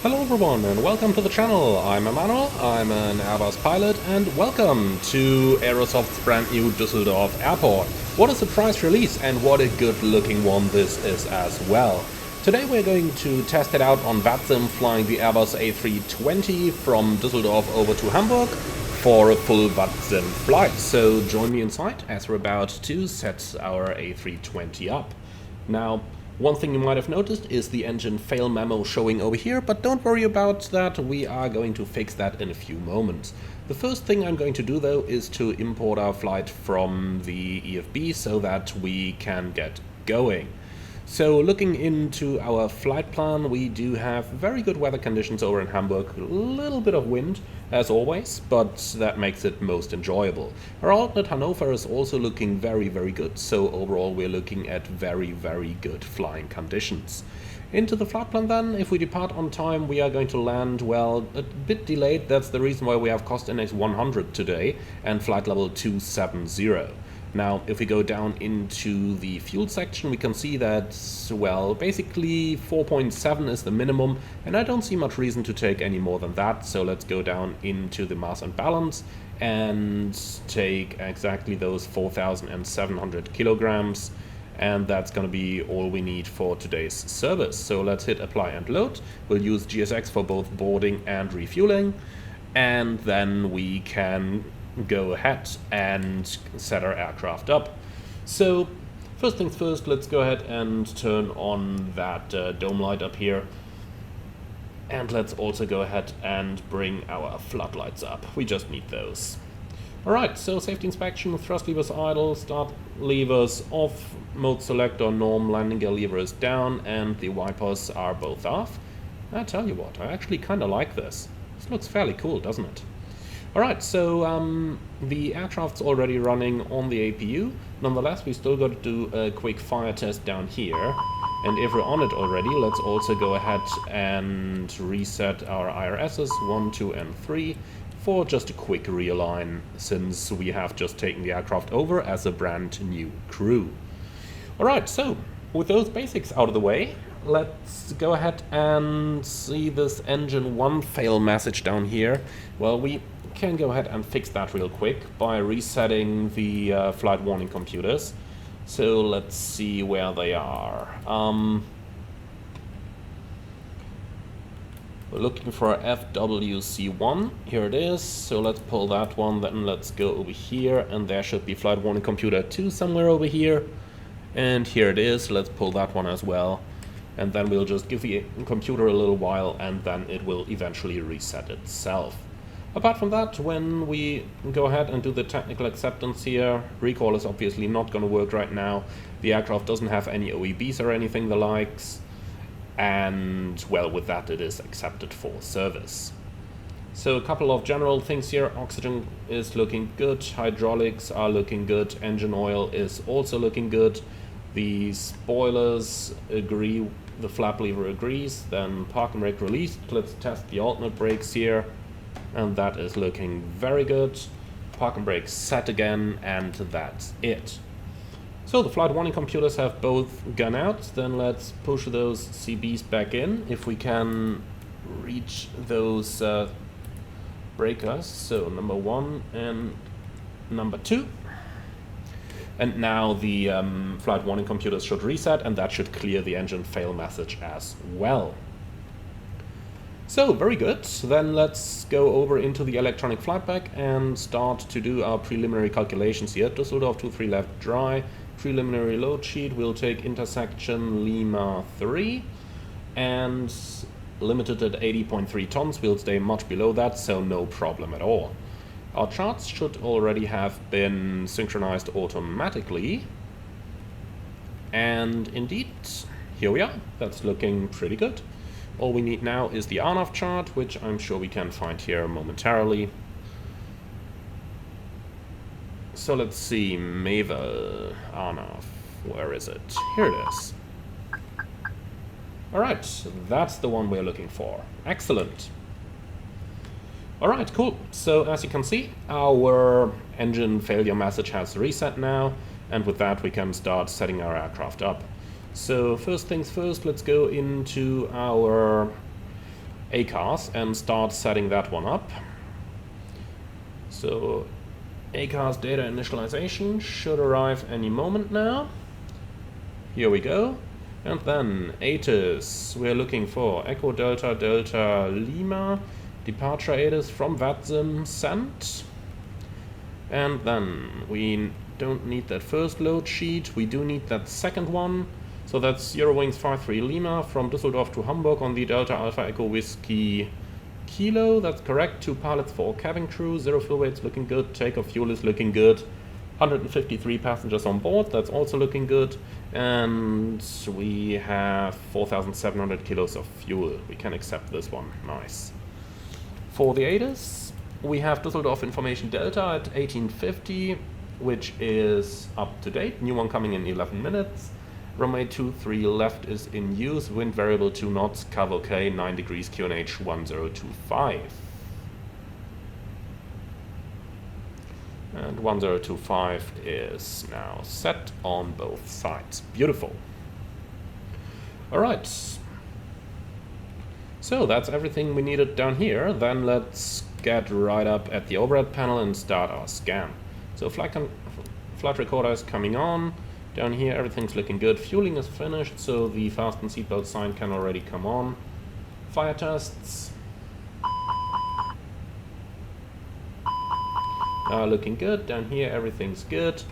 Hello everyone and welcome to the channel. I'm Emmanuel, I'm an Airbus pilot, and welcome to Aerosoft's brand new Düsseldorf airport. What a surprise release, and what a good looking one this is as well. Today we're going to test it out on VATSIM, flying the Airbus A320 from Düsseldorf over to Hamburg for a full VATSIM flight. So join me inside as we're about to set our A320 up. Now, one thing you might have noticed is the engine fail memo showing over here, but don't worry about that, we are going to fix that in a few moments. The first thing I'm going to do though is to import our flight from the EFB so that we can get going. So looking into our flight plan, we do have very good weather conditions over in Hamburg, a little bit of wind as always, but that makes it most enjoyable. Our alternate Hannover is also looking very good, so overall we're looking at very good flying conditions. Into the flight plan then, if we depart on time we are going to land, well, a bit delayed. That's the reason why we have cost index 100 today and flight level 270. Now, if we go down into the fuel section, we can see that, well, basically 4.7 is the minimum, and I don't see much reason to take any more than that. So let's go down into the mass and balance and take exactly those 4,700 kilograms. And that's going to be all we need for today's service. So let's hit apply and load. We'll use GSX for both boarding and refueling, and then we can go ahead and set our aircraft up. So first things first, let's go ahead and turn on that dome light up here, and let's also go ahead and bring our floodlights up. We just need those. Alright, so safety inspection, thrust levers idle, start levers off, mode selector norm, landing gear lever is down, and the wipers are both off. I tell you what, I actually kinda like this. This looks fairly cool, doesn't it? Alright, so the aircraft's already running on the APU. Nonetheless, we still got to do a quick fire test down here. And if we're on it already, let's also go ahead and reset our IRSs 1, 2, and 3 for just a quick realign, since we have just taken the aircraft over as a brand new crew. Alright, so with those basics out of the way, let's go ahead and see this engine 1 fail message down here. Well, we can go ahead and fix that real quick by resetting the flight warning computers. So let's see where they are. We're looking for FWC1. Here it is. So let's pull that one. Then let's go over here, and there should be flight warning computer 2 somewhere over here. And here it is. Let's pull that one as well. And then we'll just give the computer a little while, and then it will eventually reset itself. Apart from that, when we go ahead and do the technical acceptance here, recall is obviously not going to work right now. The aircraft doesn't have any OEBs or anything the likes, and well, with that it is accepted for service. So a couple of general things here. Oxygen is looking good, hydraulics are looking good, engine oil is also looking good, the spoilers agree, the flap lever agrees, then park and brake released. Let's test the alternate brakes here. And that is looking very good. Park and brake set again, and that's it. So the flight warning computers have both gone out. Then let's push those CBs back in if we can reach those breakers. So number 1 and number 2. And now the flight warning computers should reset, and that should clear the engine fail message as well. So, very good. Then let's go over into the electronic flight pack and start to do our preliminary calculations here. Düsseldorf 23 left dry, preliminary load sheet. We'll take intersection Lima 3 and limited at 80.3 tons. We'll stay much below that, so no problem at all. Our charts should already have been synchronized automatically. And indeed, here we are. That's looking pretty good. All we need now is the ANAV chart, which I'm sure we can find here momentarily. So let's see, MEVA, ANAV, where is it? Here it is. Alright, that's the one we're looking for. Excellent. Alright, cool. So as you can see, our engine failure message has reset now, and with that we can start setting our aircraft up. So first things first, let's go into our ACARS and start setting that one up. So ACARS data initialization should arrive any moment now. Here we go. And then ATIS, we're looking for Echo Delta Delta Lima, departure ATIS from VATSIM sent. And then we don't need that first load sheet, we do need that second one. So that's Eurowings 53 Lima from Düsseldorf to Hamburg on the Delta Alpha Echo Whiskey Kilo. That's correct. 2 pilots, 4 cabin crew, 0 fuel weight's looking good, takeoff fuel is looking good. 153 passengers on board, that's also looking good. And we have 4,700 kilos of fuel. We can accept this one. Nice. For the ATIS, we have Düsseldorf Information Delta at 1850, which is up to date. New one coming in 11 minutes. Runway 23 left is in use. Wind variable 2 knots. Cover OK. 9 degrees QNH 1025. And 1025 is now set on both sides. Beautiful. Alright. So that's everything we needed down here. Then let's get right up at the overhead panel and start our scan. So flight recorder is coming on. Down here everything's looking good. Fueling is finished, so the fasten seatbelt sign can already come on. Fire tests. Looking good. Down here everything's good.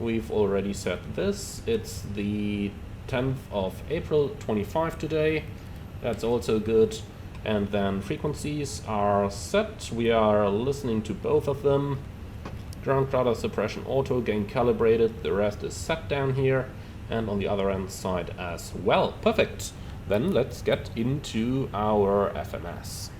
We've already set this. It's the 10th of April 25 today. That's also good. And then frequencies are set. We are listening to both of them. Ground rudder suppression auto, gain calibrated. The rest is set down here and on the other end side as well. Perfect. Then let's get into our FMS.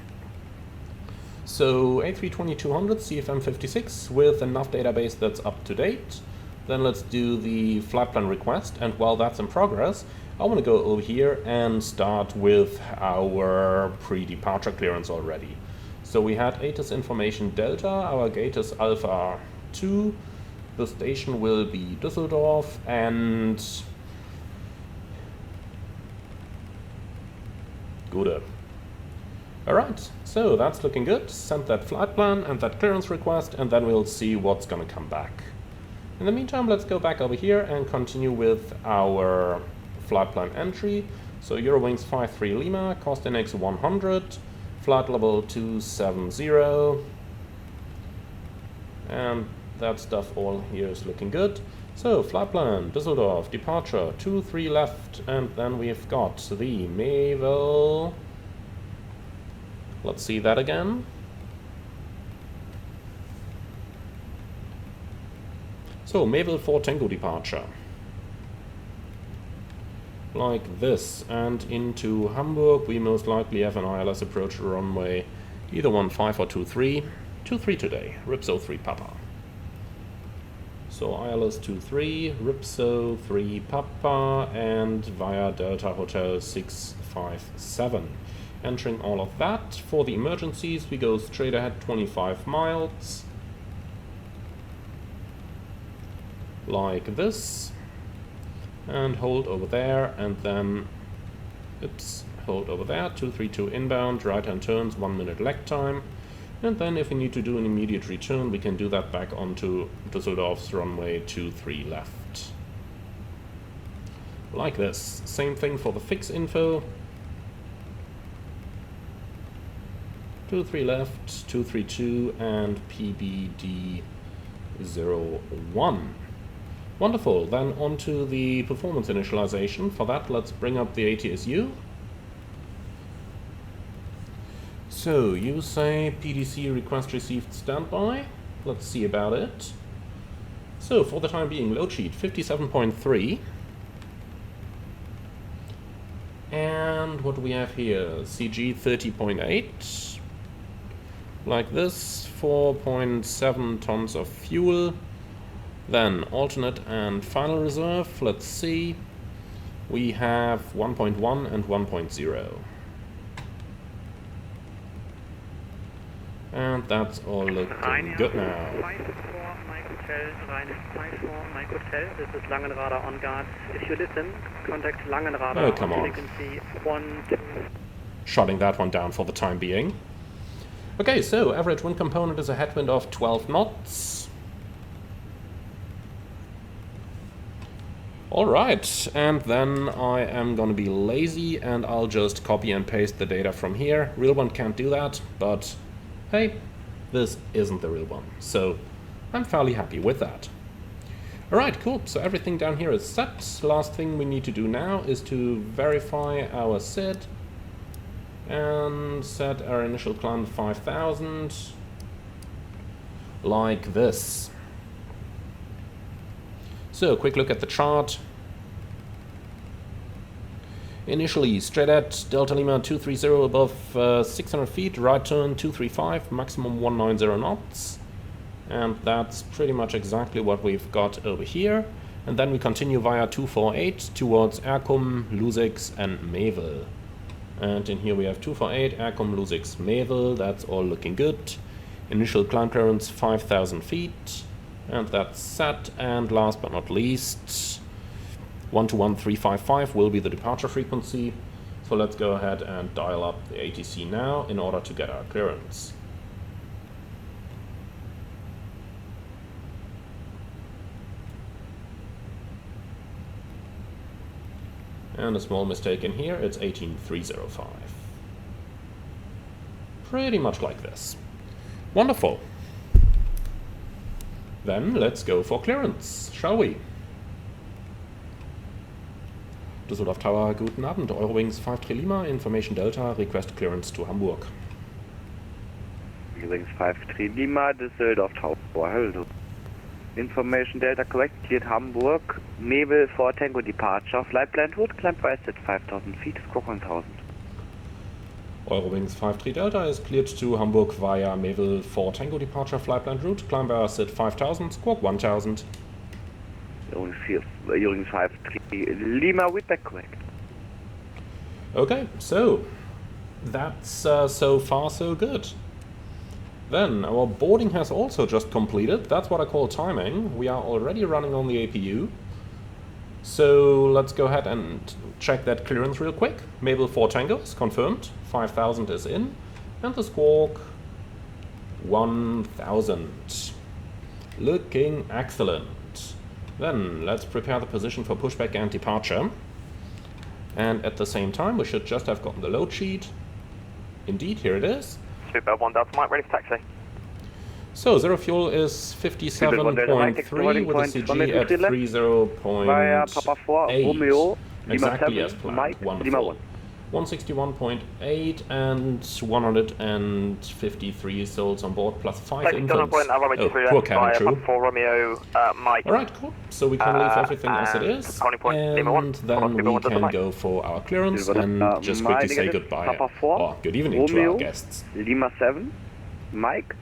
So A320-200 CFM56 with a nav database that's up to date. Then let's do the flight plan request, and while that's in progress, I want to go over here and start with our pre-departure clearance already. So we had ATIS information Delta, our gate is Alpha 2, the station will be Düsseldorf, and Gute. Alright, so that's looking good. Send that flight plan and that clearance request, and then we'll see what's gonna come back. In the meantime, let's go back over here and continue with our flight plan entry. So Eurowings 53 Lima, cost index 100, flight level 270, and that stuff all here is looking good. So flight plan, Düsseldorf, departure 23 left, and then we've got the Mayville. Let's see that again. So Mayville 4 Tango departure. Like this, and into Hamburg we most likely have an ILS approach runway either 15 or 23. 23 today, Ripso 3 Papa. So ILS 23, Ripso 3 Papa, and via Delta Hotel 657. Entering all of that. For the emergencies, we go straight ahead 25 miles. Like this. And hold over there, and then, oops, hold over there, 232 inbound, right hand turns, 1 minute lag time. And then if we need to do an immediate return, we can do that back onto Düsseldorf's runway 23 left. Like this. Same thing for the fix info. 23 left, 232, and PBD01. Wonderful, then on to the performance initialization. For that, let's bring up the ATSU. So, you say PDC request received standby. Let's see about it. So, for the time being, load sheet 57.3. And what do we have here? CG 30.8. Like this, 4.7 tons of fuel. Then alternate and final reserve, let's see. We have 1.1 and 1.0. And that's all looking good now. This is Langenrader on guard. If you listen, contact Langenrader oh, come on. frequency 12. shutting that one down for the time being. Okay, so average wind component is a headwind of 12 knots. Alright, and then I am gonna be lazy and I'll just copy and paste the data from here. Real one can't do that, but hey, this isn't the real one, so I'm fairly happy with that. Alright, cool, so everything down here is set. Last thing we need to do now is to verify our SID and set our initial climb to 5,000, like this. So, quick look at the chart. Initially, straight at Delta Lima 230 above 600 feet, right turn 235, maximum 190 knots. And that's pretty much exactly what we've got over here. And then we continue via 248 towards Erlend, Lusix and Mevel. And in here we have 248, Erlend, Lusix, Mevel. That's all looking good. Initial climb clearance 5,000 feet. And that's set. And last but not least, 121355 will be the departure frequency. So let's go ahead and dial up the ATC now in order to get our clearance. And a small mistake in here, it's 18305. Pretty much like this. Wonderful. Then let's go for clearance, shall we? Düsseldorf Tower, guten Abend. Eurowings 53 Lima, Information Delta, request clearance to Hamburg. Eurowings 53 Lima, Düsseldorf Tower, hello. Information Delta correct, cleared Hamburg, Mevel for Tango departure, flight plan route, climb price at 5,000 feet, squawk 1,000. Eurowings 53 Delta is cleared to Hamburg via Mevel for Tango departure, flight plan route, climb price at 5,000, squawk 1,000. Eurowings 53 Lima, with back correct. Okay, so that's so far so good. Then our boarding has also just completed. That's what I call timing. We are already running on the APU. So let's go ahead and check that clearance real quick. Mevel 4 Tango is confirmed. 5,000 is in. And the squawk 1,000. Looking excellent. Then let's prepare the position for pushback and departure. And at the same time, we should just have gotten the load sheet. Indeed, here it is. Super 1 Delta Mike, ready for taxi. So, zero fuel is 57.3 with a CG at 30.8. Exactly as planned. Wonderful. 161.8 and 153 souls on board plus 5 infants. Oh, poor cabin crew. Alright, cool. So we can leave everything as it is, and then we can go for our clearance and just quickly say goodbye or good evening to our guests. Lima 7, Mike,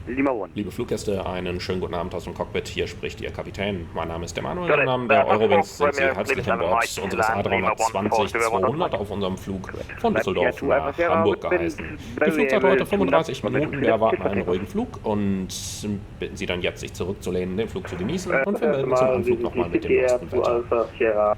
Lima 1. Liebe Fluggäste, einen schönen guten Abend aus dem Cockpit. Hier spricht Ihr Kapitän. Mein Name ist der Manuel. Im Namen der Eurowings sind Sie herzlich an Bord unseres A320-200 auf unserem Flug von Düsseldorf nach Hamburg geheißen. Die Flugzeit heute 35 Minuten. Wir erwarten einen ruhigen Flug und bitten Sie dann jetzt, sich zurückzulehnen, den Flug zu genießen, und wir melden zum Anflug nochmal mit dem neuesten Wetter.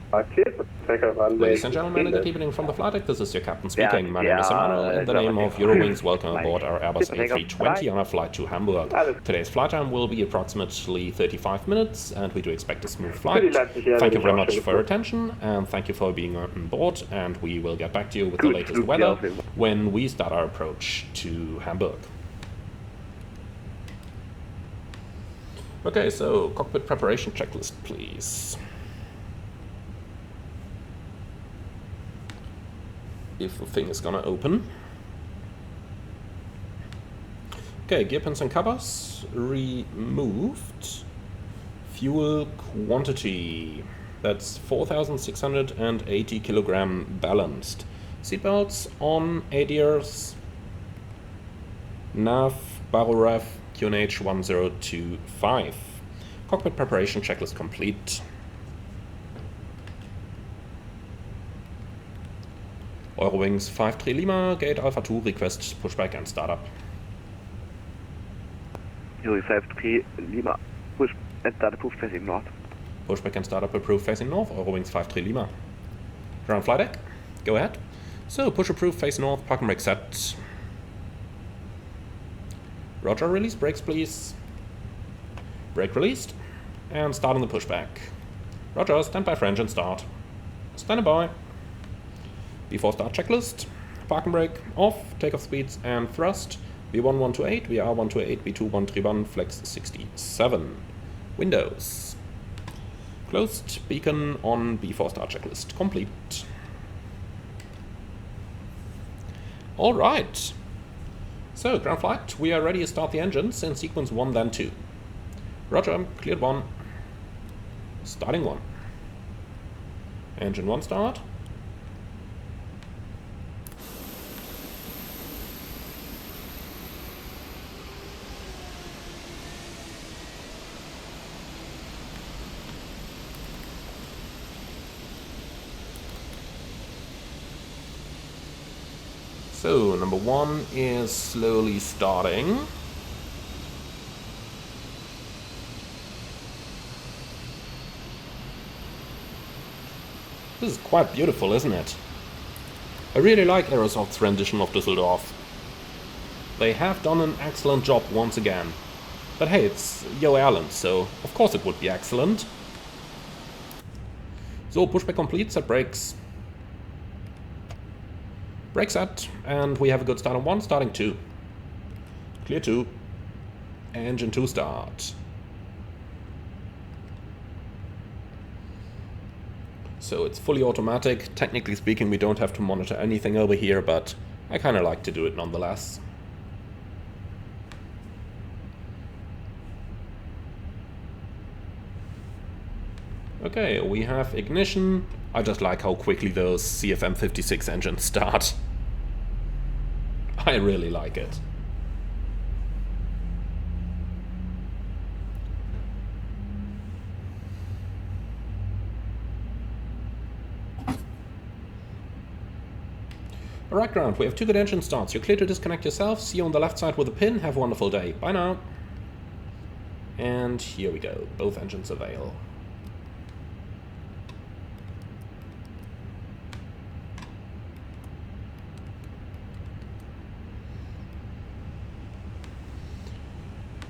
Ladies and gentlemen, good evening from the flight deck. This is your captain speaking. My name is Emmanuel. In the name of Eurowings, welcome aboard our Airbus A320 on a flight to Hamburg. Today's flight time will be approximately 35 minutes, and we do expect a smooth flight. Thank you very much for your attention, and thank you for being on board, and we will get back to you with the latest weather when we start our approach to Hamburg. Okay, so cockpit preparation checklist, please. If the thing is gonna open. Okay, gear pins and covers removed. Fuel quantity, that's 4,680 kilogram balanced. Seatbelts on, ADRs, nav, Baroref, QNH 1025. Cockpit preparation checklist complete. Eurowings 53 Lima, Gate Alpha 2, request pushback and startup. Eurowings 53 Lima, push and start approved facing north. Pushback and startup approved facing north, Eurowings 53 Lima. Ground flight deck, go ahead. So, push approved, face north, park and brake set. Roger, release brakes please. Brake released. And start on the pushback. Roger, stand by for engine start. Stand by. Before start checklist. Park and brake off, takeoff speeds and thrust. V1128, VR128, V2131, flex 67. Windows. Closed, beacon on before start checklist. Complete. Alright. So, ground flight, we are ready to start the engines in sequence 1 then 2. Roger, cleared 1. Starting 1. Engine 1 start. So, number 1 is slowly starting. This is quite beautiful, isn't it? I really like Aerosoft's rendition of Düsseldorf. They have done an excellent job once again. But hey, it's Erlend, so of course it would be excellent. So, pushback complete, set brakes. Brake set, and we have a good start on 1, starting 2. Clear 2. Engine 2 start. So it's fully automatic. Technically speaking, we don't have to monitor anything over here, but I kind of like to do it nonetheless. Okay, we have ignition. I just like how quickly those CFM56 engines start. I really like it. Alright, ground, we have 2 good engine starts. You're clear to disconnect yourself. See you on the left side with a pin. Have a wonderful day. Bye now. And here we go. Both engines avail.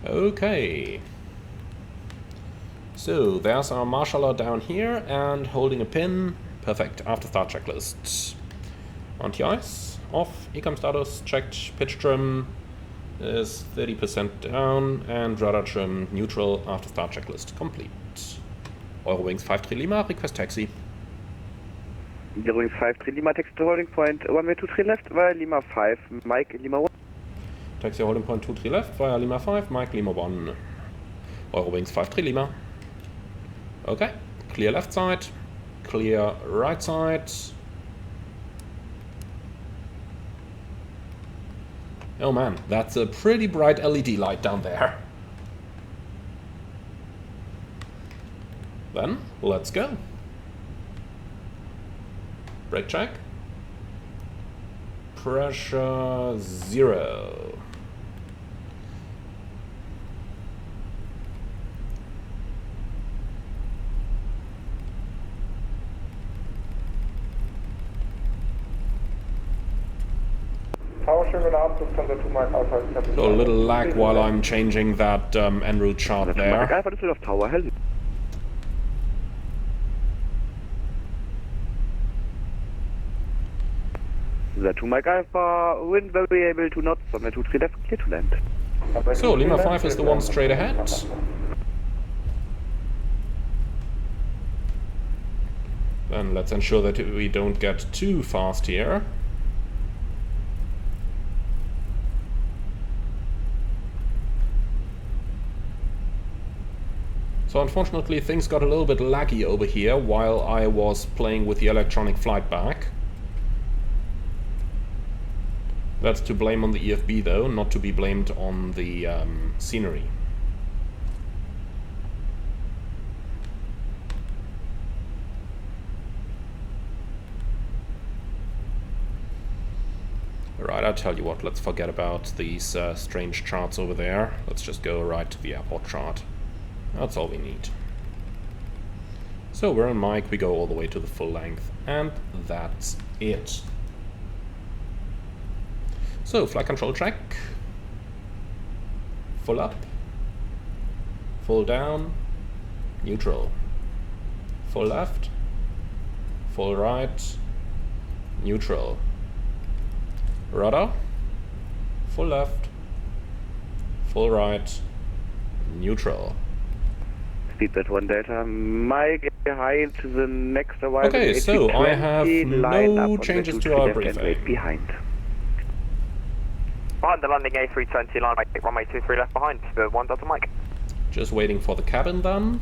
Okay. So, there's our marshaller down here and holding a pin. Perfect. After start checklist. Anti-ice, off, ecom status, checked, pitch trim is 30% down, and rudder trim neutral, after start checklist complete. Eurowings 53 Lima, request taxi. Eurowings 53 Lima, taxi to holding point, runway 23 left, via Lima 5, Mike Lima 1. Taxi holding point 23 left, via Lima 5, Mike Lima 1. Eurowings 53 Lima. Okay, clear left side, clear right side. Oh man, that's a pretty bright LED light down there. Then, let's go. Brake check. Pressure 0. So a little lag while I'm changing that en route chart there. Düsseldorf Tower, hello. The 2 Mike Alpha, wind variable to knots, on the 23 left, clear to land. So Lima 5 is the one straight ahead. Then let's ensure that we don't get too fast here. So unfortunately things got a little bit laggy over here while I was playing with the electronic flight back. That's to blame on the EFB though, not to be blamed on the scenery. Alright, I'll tell you what, let's forget about these strange charts over there. Let's just go right to the airport chart. That's all we need. So we're on mic, we go all the way to the full length, and that's it. So, flight control check. Full up. Full down. Neutral. Full left. Full right. Neutral. Rudder. Full left. Full right. Neutral. Speedbird 1 Delta, Mike behind to the next arrival. Okay, so I have line up no on changes the to our 23 left and briefing. wait behind. Behind the landing A320 line, runway 23 left behind, Speedbird 1 Delta Mike. Just waiting for the cabin then.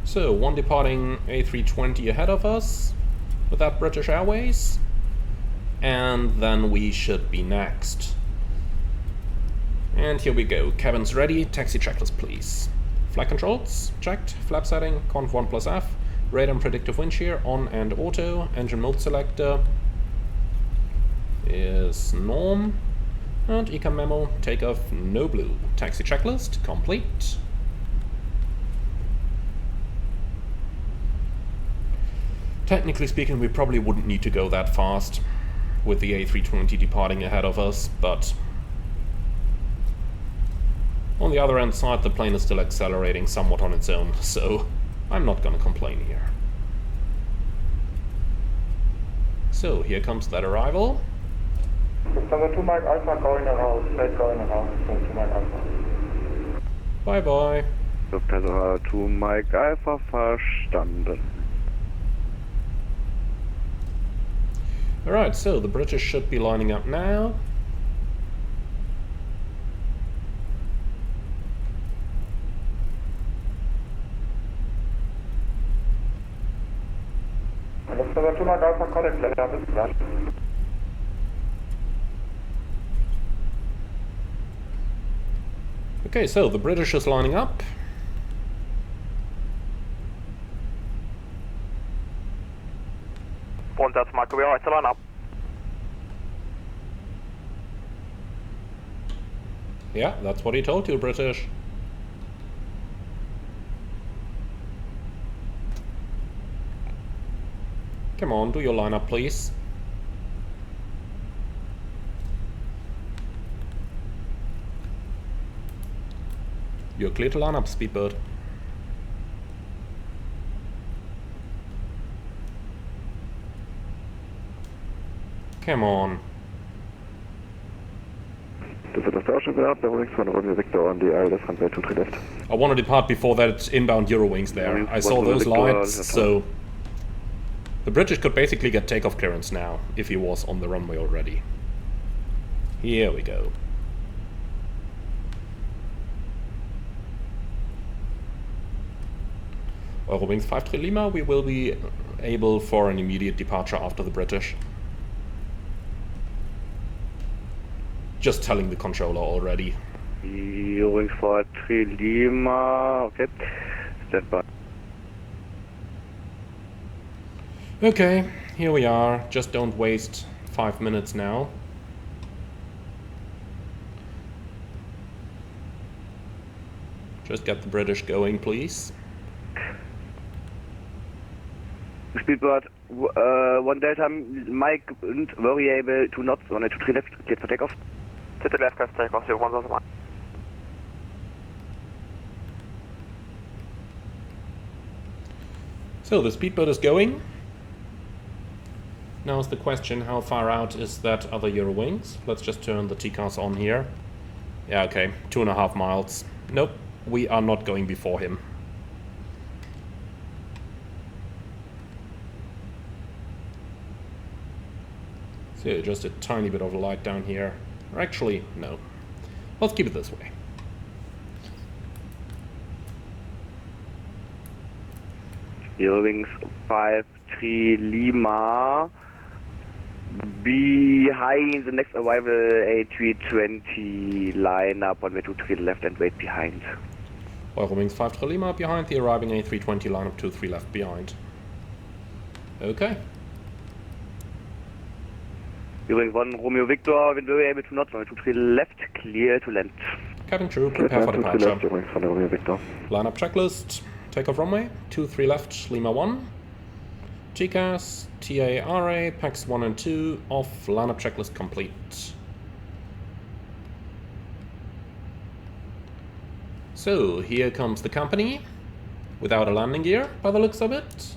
So, one departing A320 ahead of us with that British Airways. And then we should be next. And here we go. Cabin's ready. Taxi checklist, please. Flight controls checked. Flap setting, conv 1 plus F. Radar and predictive wind shear on and auto. Engine mode selector is norm. And ecam memo, takeoff, no blue. Taxi checklist complete. Technically speaking, we probably wouldn't need to go that fast with the A320 departing ahead of us, but on the other hand side, the plane is still accelerating somewhat on its own, so I'm not gonna complain here. So here comes that arrival. Lufthansa 2 Mike Alpha going around, straight going around, so 2 Mike Alpha. Bye bye. Lufthansa 2 Mike Alpha verstanden. Alright, so the British should be lining up now. Lufthansa 2 Mike Alpha connect, let up is flash. Okay, so the British is lining up. One Delta Mike, are we alright to line up? Yeah, that's what he told you, British. Come on, do your lineup, please. You're clear to line up, Speedbird. Come on. Düsseldorf Deutschland gehabt, der Wings von Romeo Victor on the ILS runway 23 left. I want to depart before that inbound Eurowings there. I saw those lights, so the British could basically get takeoff clearance now, if he was on the runway already. Here we go. Eurowings 53 Lima, we will be able for an immediate departure after the British. Just telling the controller already. Eurowings 43 Lima, okay. Stand by. Okay, here we are. Just don't waste 5 minutes now. Just get the British going, please. Speedbird 1 Delta Mike and variable 2 knots, 123 left, cleared for takeoff. To the left, take off, 1 Delta Mike. So the Speedbird is going. Now is the question, how far out is that other Eurowings? Let's just turn the TCAS on here. Yeah, okay, 2.5 miles. Nope, we are not going before him. So just a tiny bit of light down here. Or actually, no. Let's keep it this way. Eurowings 53 Lima. Behind the next arrival A320 line up on way 23 left and wait behind. Eurowings 53 Lima behind the arriving A320 line up 23 left behind. Okay. Eurowings 1 Romeo Victor, when we're able to not, 23 left, clear to land. Cabin crew, prepare for departure. Eurowings von der Romeo Victor. Lineup checklist. Takeoff runway 23 left, Lima 1. TCAS, TARA, packs 1 and 2, off, lineup checklist complete. So, here comes the company, without a landing gear, by the looks of it.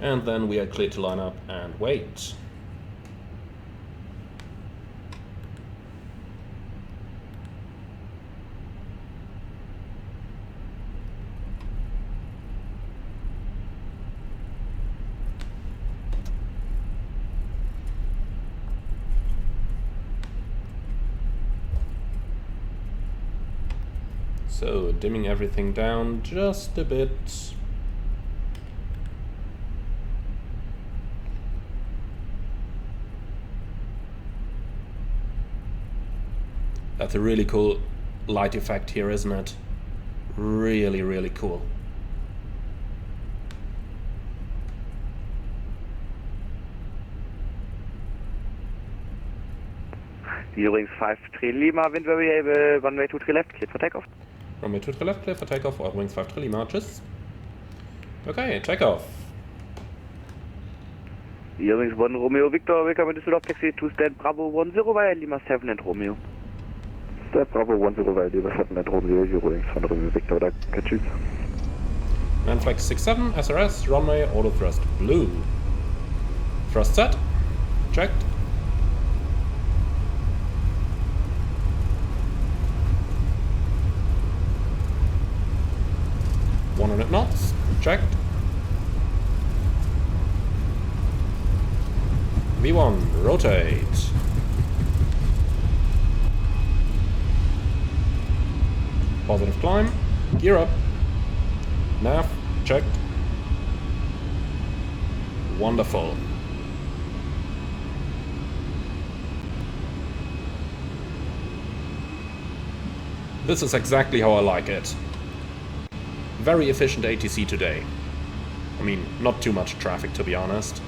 And then we are clear to line up and wait. So, dimming everything down just a bit. That's a really cool light effect here, isn't it? Really, really cool. Eurowings 53 Lima, wind variable, runway 23 left, cleared for takeoff. Runway 23 left, clear for takeoff, Eurowings 53 Lima, tschüss. Okay, takeoff. Eurowings 1 Romeo Victor, welcome to Düsseldorf, taxi to stand Bravo 10 via Lima 7 and Romeo. Stand Bravo 10 via Lima 7 and Romeo, Eurowings 1 Romeo Victor, danke, tschüss. Man flag 67, SRS, runway, auto thrust blue. Thrust set, checked. knots, checked. V1, rotate. Positive climb, gear up. Nav, checked. Wonderful. This is exactly how I like it. Very efficient ATC today. I mean, not too much traffic to be honest.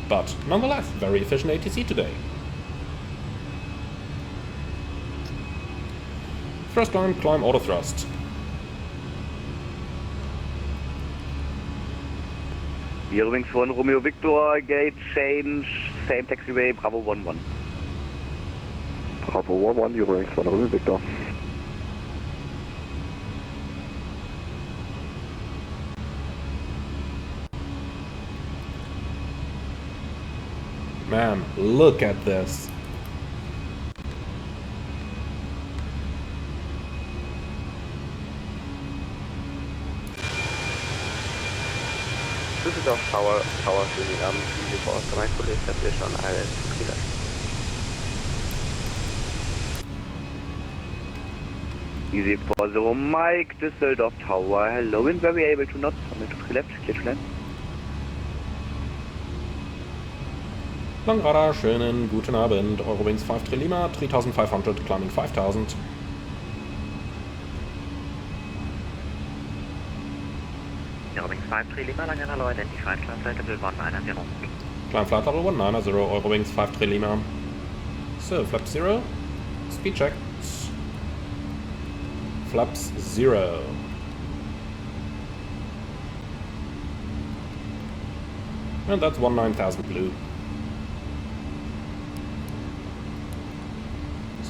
But nonetheless, very efficient ATC today. Thrust line, climb, auto thrust. Eurowings 1 Romeo Victor, gate change, same taxiway, Bravo 11. Bravo 11, Eurowings 1 Romeo Victor. Man, look at this. Düsseldorf Tower für die Namen Easy for Automatic Establish on AMD. Easy 40 Mike, Düsseldorf Tower, hello, wind very able to not, to left, clear to land. Langradar, schönen guten Abend. Eurowings 53 Lima, 3500, climbing 5000. Eurowings 53 Lima, Langradar low, identified, climb flight level 190. Climb flight level 190, Eurowings 53 Lima. So, flaps 0, speed check. Flaps 0. And that's 19,000 blue.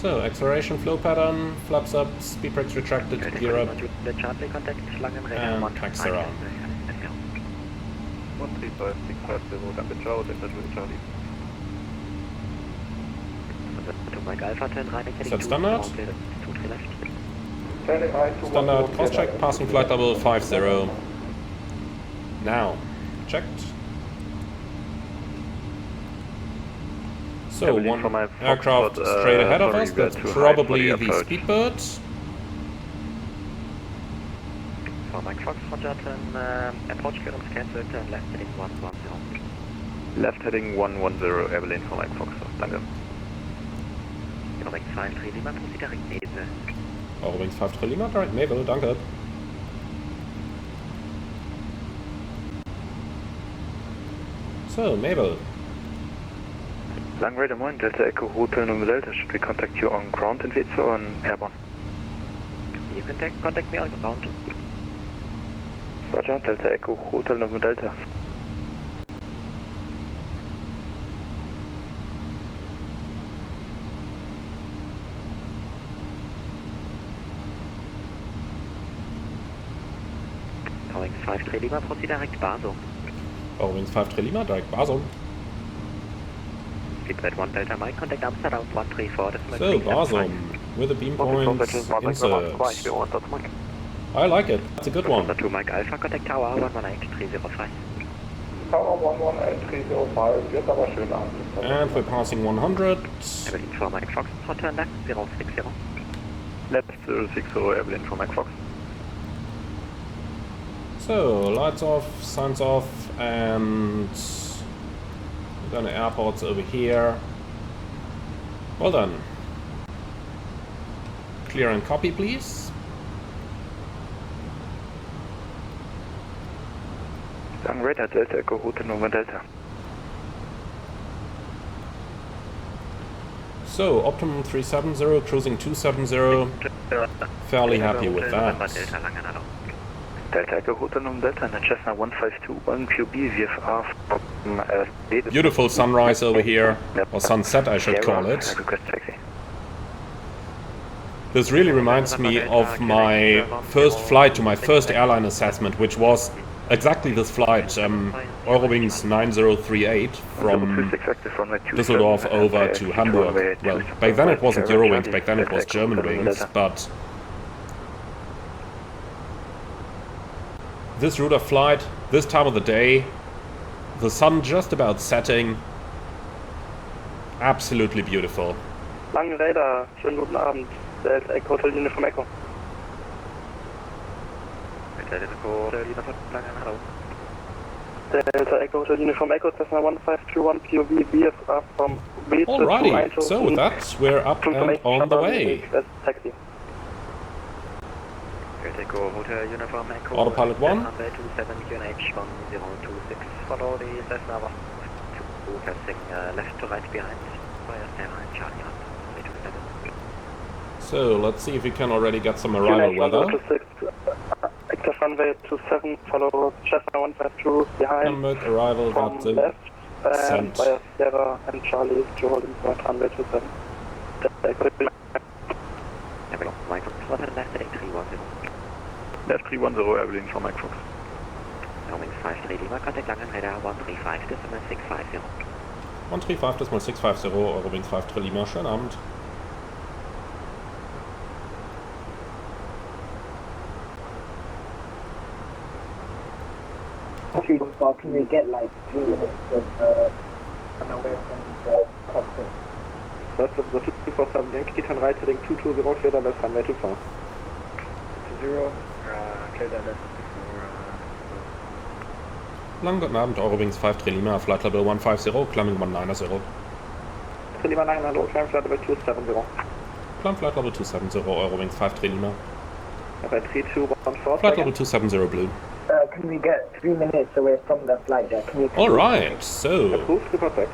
So, acceleration flow pattern, flaps up, speed brakes retracted, gear up, and taxi around. 135, danke, ciao, Charlie. Set standard. Standard cross check, passing flight level 50. Now, checked. So, one aircraft straight ahead of us, that's probably the Speedbird. For Mike Fox, Roger, approach clearance cancelled and left heading 110. Left heading 110, Erlend for Mike Fox, danke. Eurowings 53 Lima, proceed direct Naval. Eurowings 53 Lima, direct Naval, danke. So, Naval. Langray Des Moines, Delta Echo Hotel Nummer Delta, should we contact you on ground in Witzer or on airborne? can contact me on ground. Roger, Delta Echo, Hotel November Delta. Boeing 5 Lima, proceed direct Basel. Boeing 5 Lima, direct Basel. Speedbird 1 Delta Mike, contact Amsterdam 134. So, Basel, with the beam points, insert. I like it, that's a good one. 2 Mike Alpha, contact Tower 118305. Tower 118305, jetzt aber schön an. And we're passing 100. Evelyn 4 Mike Fox, turn left 060. Left 060, Evelyn for Mike Fox. So, lights off, signs off, and we're gonna airports over here. Well done. Clear and copy, please. Dann Radar Delta Echo, Hotel November Delta. So, Optimum 370, cruising 270. Fairly happy with that. Delta Echo, Hotel November Delta, and Cessna 152, on QB, VFR from Beautiful sunrise over here, or sunset I should call it. This really reminds me of my first flight to my first airline assessment, which was exactly this flight, Eurowings 9038 from Düsseldorf over to Hamburg. Well, back then it wasn't Eurowings, back then it was Germanwings, but this route of flight, this time of the day, the sun just about setting, absolutely beautiful. Langen Radar, schönen guten Abend, Delta Echo, Hotel Uniform Echo. Delta Echo, Hotel Uniform Echo, Cessna 1521 POV, VFR from Base. Alrighty, so with that, we're up and on the way. Taxi. Echo, Hotel Uniform Echo. Autopilot 1. 27 QNH 1026. Follow the Cessna 1. Passing left to right behind. Via Sierra and Charlie on 327. So let's see if we can already get some arrival weather. Active runway 27, follow Cessna 152 behind. Hamburg arrival, from that's it. left, and Sent. via Sierra and Charlie to holding point runway 27. Mike Fox, left 310. Left 310, Evelyn from Mike Fox. Boeing 5 Lima, contact Langen Radar 135.650. 135.650, Eurowings 5 Lima, schönen Abend. Can we get like 3 minutes of away from the cockpit? First of the 247 Yankee, turn right heading 220, clear the left runway 24. 0, clear the left. Lang guten Abend, Eurowings 5 Lima, flight level 150, climbing 190. Lima 900, climb flight level 270. Climb flight level 270, Eurowings 5 Lima. By 3214. Flight level 270 blue. Can we get 3 minutes away from the flight deck? Can we Alright, so Approved, report back.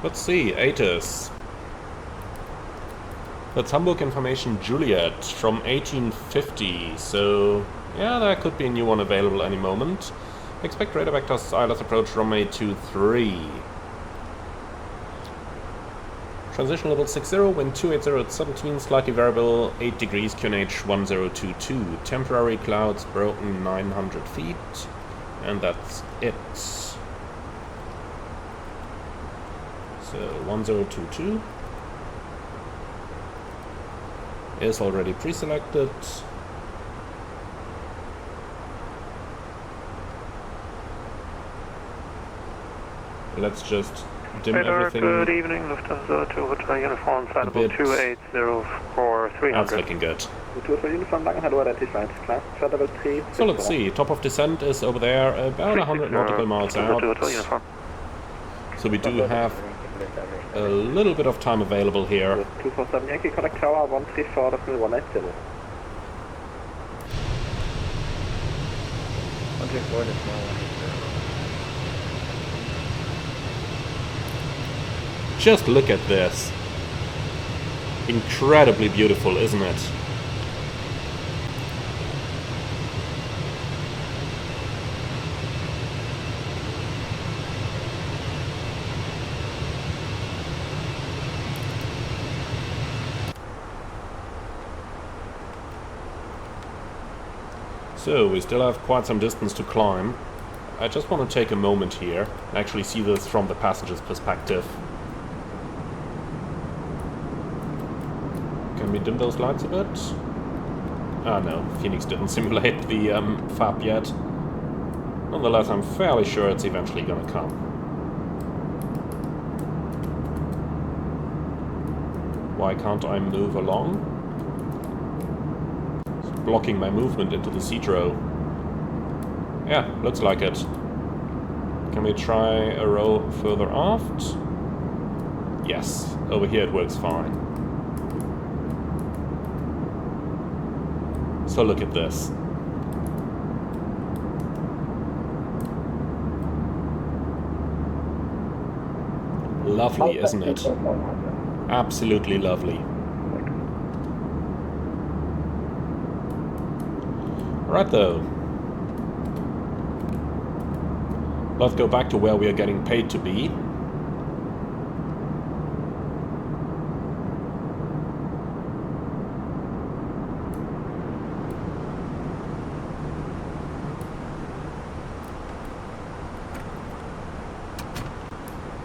let's see, ATIS. That's Hamburg Information Juliet from 1850, so yeah, there could be a new one available any moment. Expect radar vectors ILS approach runway 23. Transition level 60, wind 280 at 17, slightly variable, 8 degrees, QNH 1022. Temporary clouds broken 900 feet, and that's it. So 1022 is already pre-selected. Let's just dim everything. Good evening, Lufthansa to Hotel Uniform, flight level bit. 2804-300. That's looking good. To Hotel Uniform, Langen Hello, identified. Climb flight level 3. So let's see, top of descent is over there, about 100 nautical miles out. So we do have a little bit of time available here. 247 Yankee, contact tower 134.180. Just look at this. Incredibly beautiful, isn't it? So, we still have quite some distance to climb. I just want to take a moment here and actually see this from the passenger's perspective. Can we dim those lights a bit? Ah no, Phoenix didn't simulate the FAP yet. Nonetheless, I'm fairly sure it's eventually gonna come. Why can't I move along? It's blocking my movement into the seat row. Yeah, looks like it. Can we try a row further aft? Yes, over here it works fine. So look at this. Lovely, isn't it? Absolutely lovely. Right though. Let's go back to where we are getting paid to be.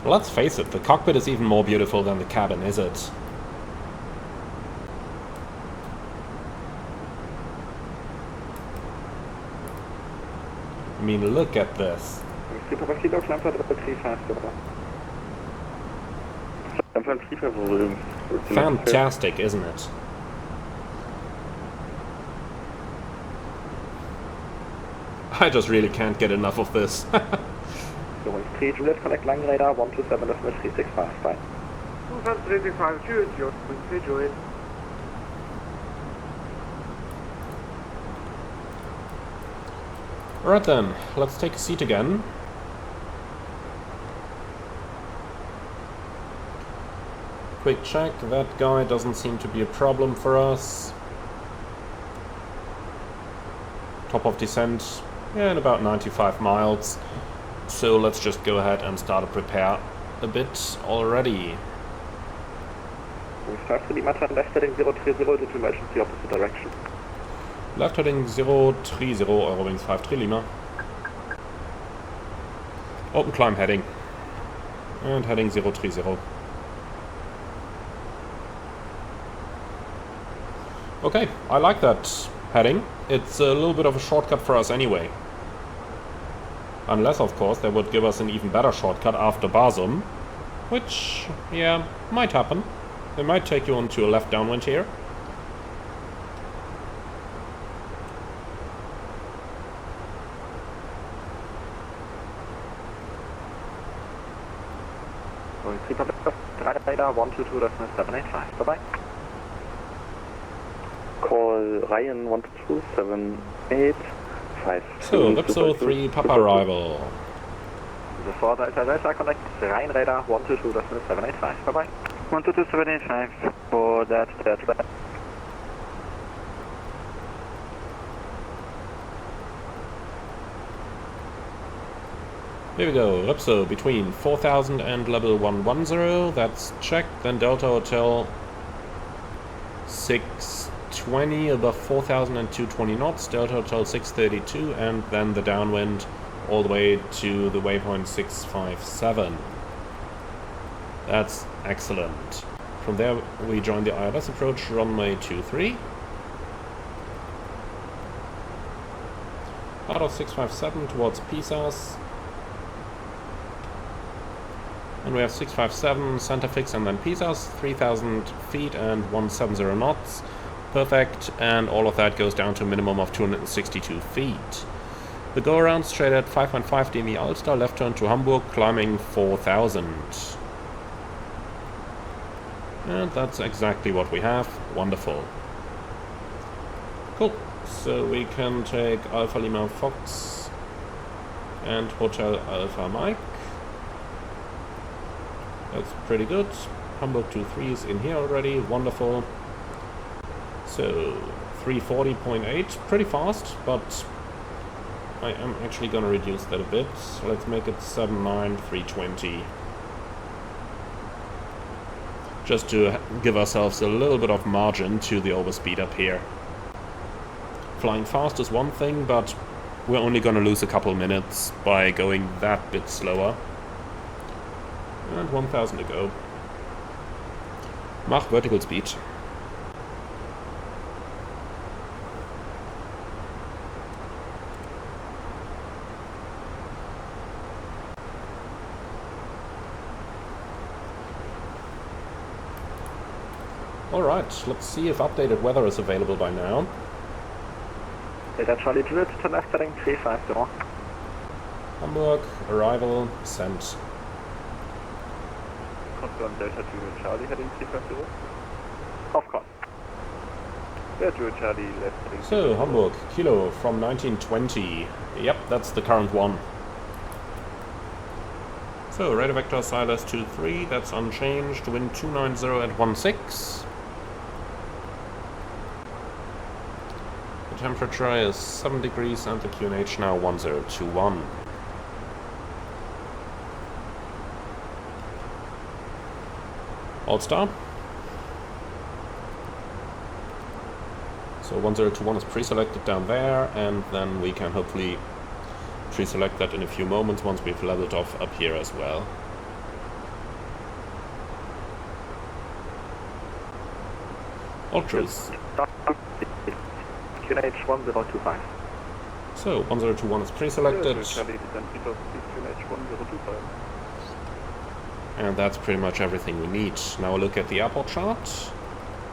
Let's face it, the cockpit is even more beautiful than the cabin, is it? I mean, look at this. Fantastic, isn't it? I just really can't get enough of this. Going 3 Juliet, connect line radar 127 decimal 365, bye. 365, Juliet, 3 Juliet. Right then, let's take a seat again. Quick check, that guy doesn't seem to be a problem for us. Top of descent, yeah, in about 95 miles. So let's just go ahead and start to prepare a bit already. Left heading 030 to emergency opposite direction. Left heading 030, Eurowings 53 Lima. Open climb heading. And heading 030. Okay, I like that heading. It's a little bit of a shortcut for us anyway. Unless, of course, they would give us an even better shortcut after Basum. Which, yeah, might happen. They might take you onto a left downwind here. Radar 122.785, bye-bye. Call Ryan 12785. So, Ripso 3, Papa Arrival. Before Delta connect Ryan radar 122.785, bye-bye. 122.785 for that Delta. Here we go, Ripso between 4000 and level 110, that's checked, then Delta Hotel 620 above 4000 and 220 knots, Delta Hotel 632, and then the downwind all the way to the waypoint 657. That's excellent. From there we join the ILS approach, runway 23. Out of 657 towards Pisas. And we have 657, center fix, and then Pisas, 3000 feet and 170 knots. Perfect, and all of that goes down to a minimum of 262 feet. The go-around straight at 5.5 DME Ulster, left turn to Hamburg, climbing 4000. And that's exactly what we have. Wonderful. Cool. So we can take Alpha Lima Fox and Hotel Alpha Mike. That's pretty good. Hamburg 23 is in here already. Wonderful. So 340.8, pretty fast, but I am actually gonna reduce that a bit. So let's make it 79320. Just to give ourselves a little bit of margin to the overspeed up here. flying fast is one thing, but we're only gonna lose a couple minutes by going that bit slower. And 1000 to go. Mach vertical speed. Alright, let's see if updated weather is available by now. Delta Charlie Juliet to left heading 350. Hamburg, arrival, sent. Confirm Delta Juliet Charlie heading 350. Of course. Delta Juliet Charlie left heading. So, Hamburg, Kilo from 1920. Yep, that's the current one. So, radar vector Silas 23, that's unchanged. Wind 290 at 16. The temperature is 7 degrees and the QNH now 1021. All star. So 1021 is pre-selected down there, and then we can hopefully pre-select that in a few moments once we've leveled off up here as well. All cruise. QNH 1025. So 1021 is pre-selected, and that's pretty much everything we need. Now look at the airport chart.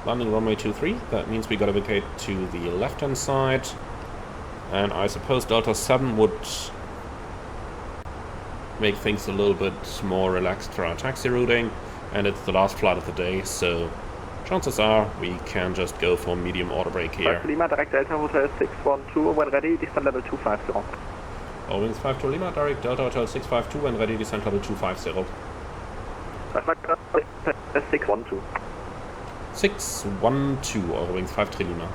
Landing runway 23, that means we gotta vacate to the left-hand side. And I suppose Delta 7 would make things a little bit more relaxed for our taxi routing. And it's the last flight of the day, so chances are we can just go for medium order break here. Lima, direct Delta Hotel 612, when ready, descent level 250. Wings 52 Lima, direct Delta Hotel 652, when ready, descent level 250. 612. 612, Wings 53 Lima.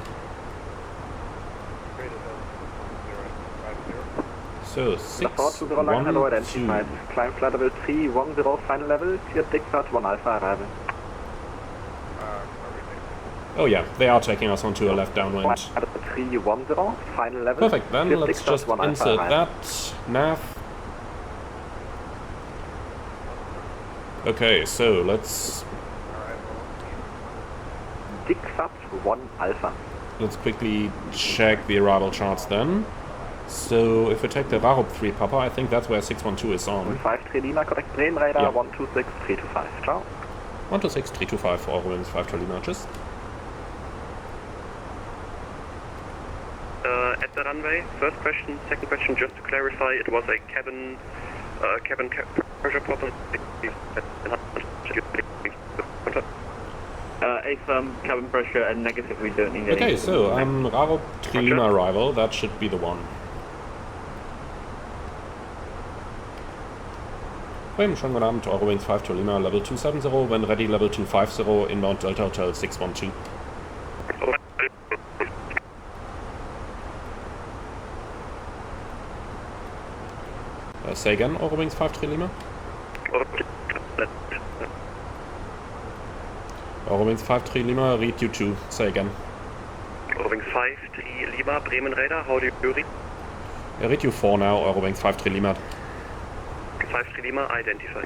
So, 612. Climb flight level 310, final level, clear Dixart 1 Alpha arrival. Oh yeah, they are taking us onto a left downwind. 310, final level. Perfect, then let's just insert that. Nav. Okay, so let's Dixart 1 Alpha. Let's quickly check the arrival charts then. So if we take the Varup 3 Papa, I think that's where 612 is on. 53 Lima, correct plane radar, Yeah. 126325. Ciao. 126325 for Wings 53 Lima, tschüss. At the runway, first question, second question, just to clarify, it was a cabin pressure problem. Affirm cabin pressure and negative, we don't need Okay, so Varup 3 Lima arrival, that should be the one. Schönen guten Abend, Eurowings 52 Lima, level 270, when ready, level 250, inbound Delta Hotel 612. Say again, Eurowings 53 Lima? Eurowings 53 Lima, read you 2, say again. Eurowings 53 Lima, Bremen radar, how do you read? Read you 4 now, Eurowings 53 Lima. 53 Lima, identify.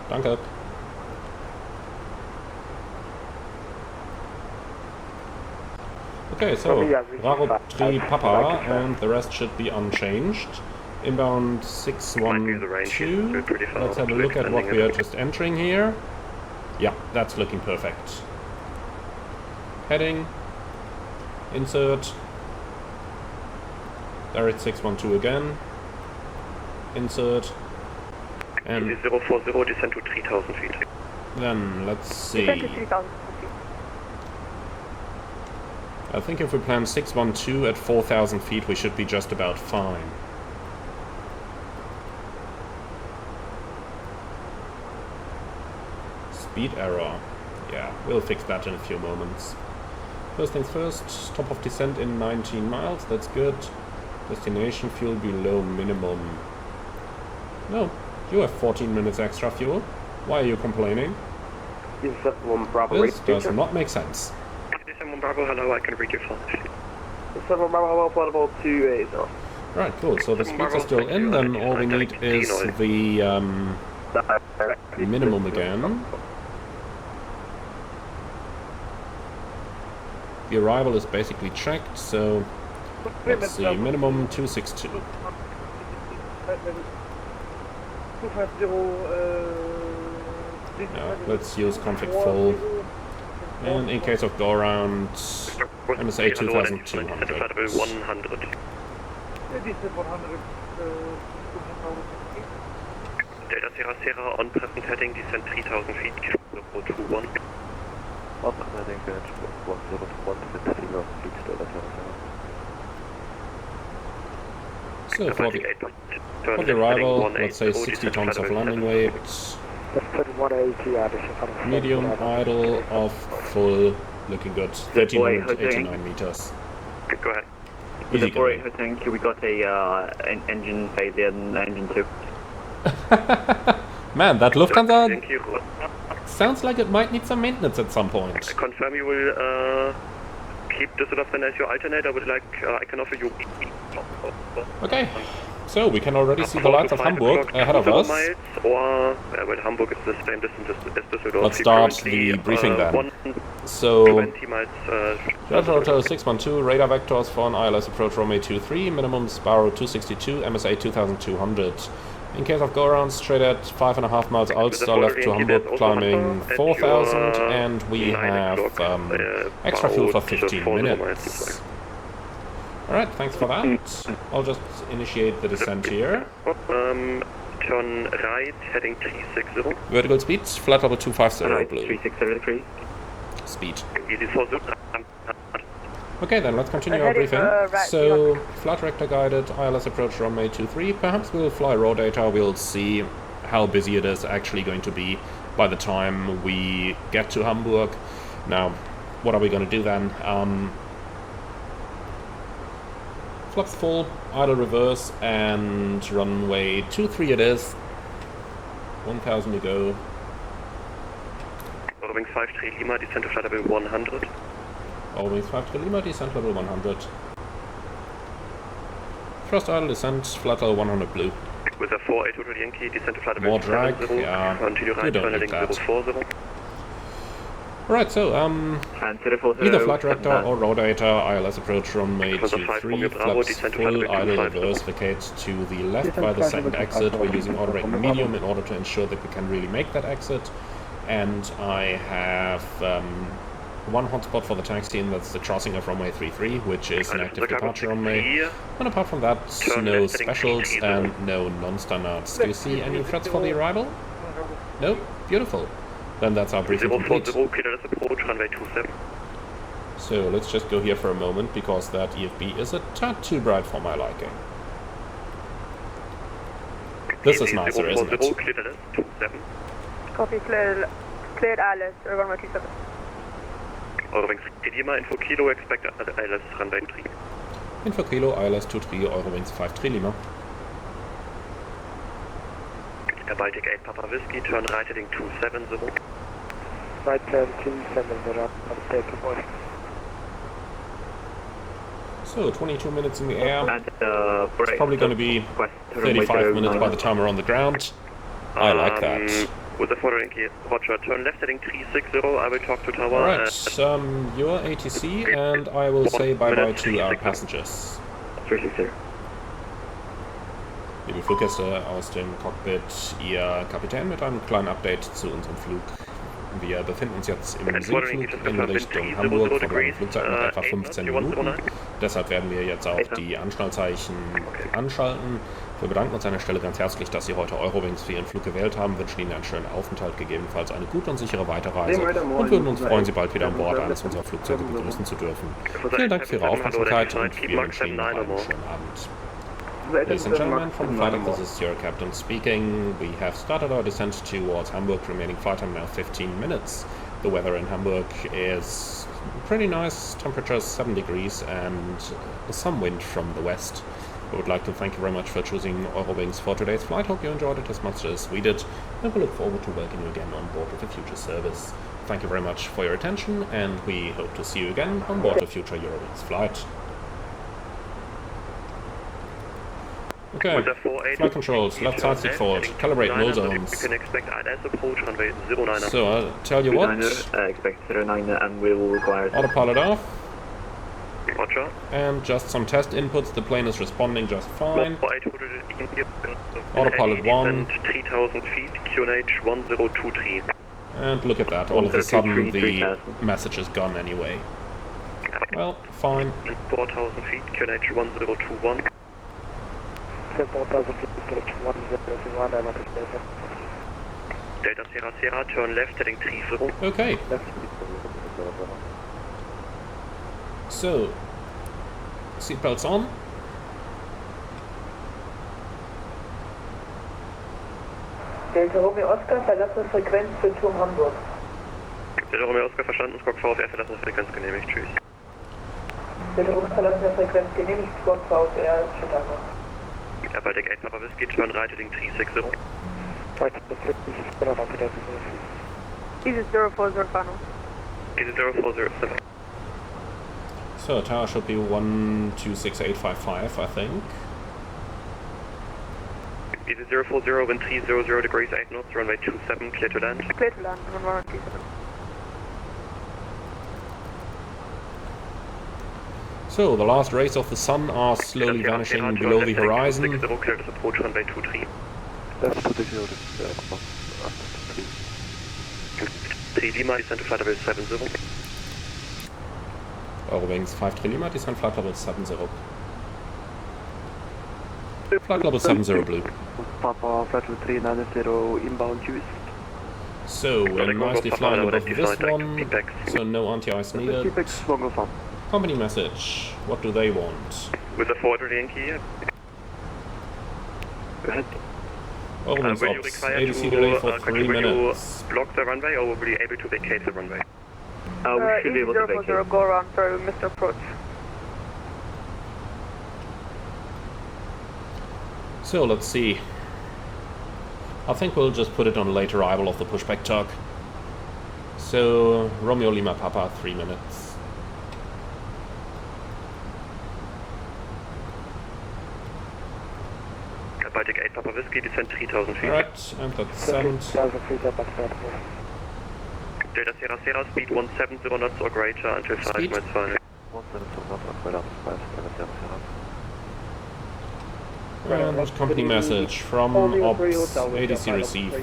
Danke. Okay, so Varup 3 Papa, and the rest should be unchanged. Inbound 612. Let's have a look at what we are just entering here. Yeah, that's looking perfect. Heading. Insert. Direct 612 again. Insert. And 040, descend to 3000 feet. then let's see. I think if we plan 612 at 4000 feet, we should be just about fine. Speed error. Yeah, we'll fix that in a few moments. First things first, top of descent in 19 miles, that's good. Destination fuel below minimum. No, you have 14 minutes extra fuel. Why are you complaining? This is 1 Bravo This does not make sense. This is 1 Bravo, hello, I can read your 5. Portable 280. Right, cool. So the speeds are still in, then all we need is the minimum again. The arrival is basically checked, so let's see, minimum 262. Yeah, let's use config full. And in case of go around, MSA 2200. Delta Sierra Sierra on present heading, descent 3000 feet, kilo 21. On heading, 101 with 3000 feet, Delta Sierra So Sierra. for the arrival, let's say 60 tons of landing weight. Medium, idle, off, full, looking good. 1389 meters. Go ahead. Easy going. Thank you. We got a engine failure in engine 2. Man, that Lufthansa sounds like it might need some maintenance at some point. Confirm you will keep Düsseldorf then as your alternate. I would like, I can offer you. Okay, so we can already see the lights of Hamburg ahead of us. Or, well, Hamburg is the same distance as Düsseldorf. Let's start the briefing then. So, Shutdown 612, radar vectors for an ILS approach runway 23, minimum Sparrow 262, MSA 2200. In case of go-around, straight at 5.5 miles Ulster left to Hamburg, climbing 4000, and we have extra fuel for 15 minutes. Alright, thanks for that. I'll just initiate the descent here. Turn right, heading 360. Vertical speed, flight level 250 blue. 3603. Speed. Easy for Zoom. Okay, then let's continue our briefing. So, flight rector guided, ILS approach runway 23. Perhaps we'll fly raw data. We'll see how busy it is actually going to be by the time we get to Hamburg. Now, what are we going to do then? Flaps full, idle reverse, and runway 23 it is. 1000 to go. Wings 53 Lima, descent to flight level 100. Wings 53 Lima, descent level 100. Thrust idle descent, flight level 100 blue. With a 48 Hotel Yankee, descent to flight level more drag, yeah, continue right, you don't need heading that. 040. Right, so, either flight rector or raw data, ILS approach runway 23, flaps full, idle reverse, vacate to the left by the second exit. We're using auto rate medium in order to ensure that we can really make that exit. And I have one hotspot for the taxi, and that's the crossing of runway 33, which is an active departure runway. And apart from that, no specials and no non-standards. Do you see any threats for the arrival? No? Beautiful. Then that's our briefing complete. So let's just go here for a moment, because that EFB is a tad too bright for my liking. This is nicer, isn't it? Copy, cleared ILS, runway 27. Eurowings Lima, info kilo, expect ILS runway 3. Info kilo, ILS 23, Eurowings 53 Lima. Baltic 8 Papa Whiskey, turn right heading 270. Right turn 270, I'll take a point. So, 22 minutes in the air. And, it's probably going to be 35 minutes by the time we're on the ground. I like that. With the following key, Roger, turn left heading 360, I will talk to tower. Alright, you're ATC, and I will say bye-bye to our passengers. 360. Liebe Fluggäste aus dem Cockpit, Ihr Kapitän mit einem kleinen Update zu unserem Flug. Wir befinden uns jetzt im Sinkflug in Richtung Hamburg, verbleiben Flugzeit noch etwa 15 Minuten. Deshalb werden wir jetzt auch die Anschnallzeichen anschalten. Wir bedanken uns an der Stelle ganz herzlich, dass Sie heute Eurowings für Ihren Flug gewählt haben, wünschen Ihnen einen schönen Aufenthalt, gegebenenfalls eine gute und sichere Weiterreise und würden uns freuen, Sie bald wieder an Bord eines unserer Flugzeuge begrüßen zu dürfen. Vielen Dank für Ihre Aufmerksamkeit und wir wünschen Ihnen noch einen schönen Abend. Ladies and gentlemen, from the flight deck, this is your captain speaking. We have started our descent towards Hamburg, remaining flight time now 15 minutes. The weather in Hamburg is pretty nice, temperatures 7 degrees and some wind from the west. We would like to thank you very much for choosing Eurowings for today's flight. Hope you enjoyed it as much as we did, and we look forward to welcoming you again on board with a future service. Thank you very much for your attention, and we hope to see you again on board a future Eurowings flight. Okay, With a 48 flight controls, left side stick forward, calibrate null You zones. can expect ILS approach runway 09. So I'll tell you what, expect 09 and we will require... autopilot off, Roger. and just some test inputs, the plane is responding just fine. Autopilot 1. 3000 feet, QNH 1023. And look at that, all of a sudden the message is gone anyway. Well, fine. 4000 feet, QNH 1021. 4,000 feet, QNH 1021, I'm anticipating. Delta Sierra Sierra, turn left, heading 30. Okay. So, seatbelts on. Delta Romeo Oscar, verlassen Frequenz für Turm Hamburg. Delta Romeo Oscar verstanden, Squawk VFR verlassen Frequenz genehmigt, tschüss. Delta Romeo verlassen der Frequenz genehmigt, Squawk VFR, Shutdown. Baltic 8 Papa Whiskey, turn right, heading 360. Easy 040 final. Easy 0407. So, tower should be 126855, I think. Easy 040, wind 300 degrees, 8 knots, runway 27, clear to land. Clear to land, runway 27. So, the last rays of the sun are slowly vanishing below the horizon. 60, clear to approach runway 23. That's 260. 3 Lima, descend to flight level 70. Eurowings 5 Lima, descend flight level 70. Flight level 70 blue. Papa, flight level 390 inbound use. So, we're nicely flying above this one, so no anti-ice needed. Company message, what do they want? With a forward Yankee. Eurowings Will you ops, require ADC to delay for 3 minutes. block the runway or will you be able to vacate the runway? We should be able to Easy 040, vacate. go around, sorry, we missed our approach. So, let's see. I think we'll just put it on late arrival of the pushback tug. So, Romeo Lima Papa, 3 minutes. Baltic 8 Papa Whiskey, descend 3000 feet. Alright, and that's sent. 3,000 feet up at Delta Sierra Sierra, speed 170 knots or greater until 5 Speed? miles final. And company message from Ops, ADC received.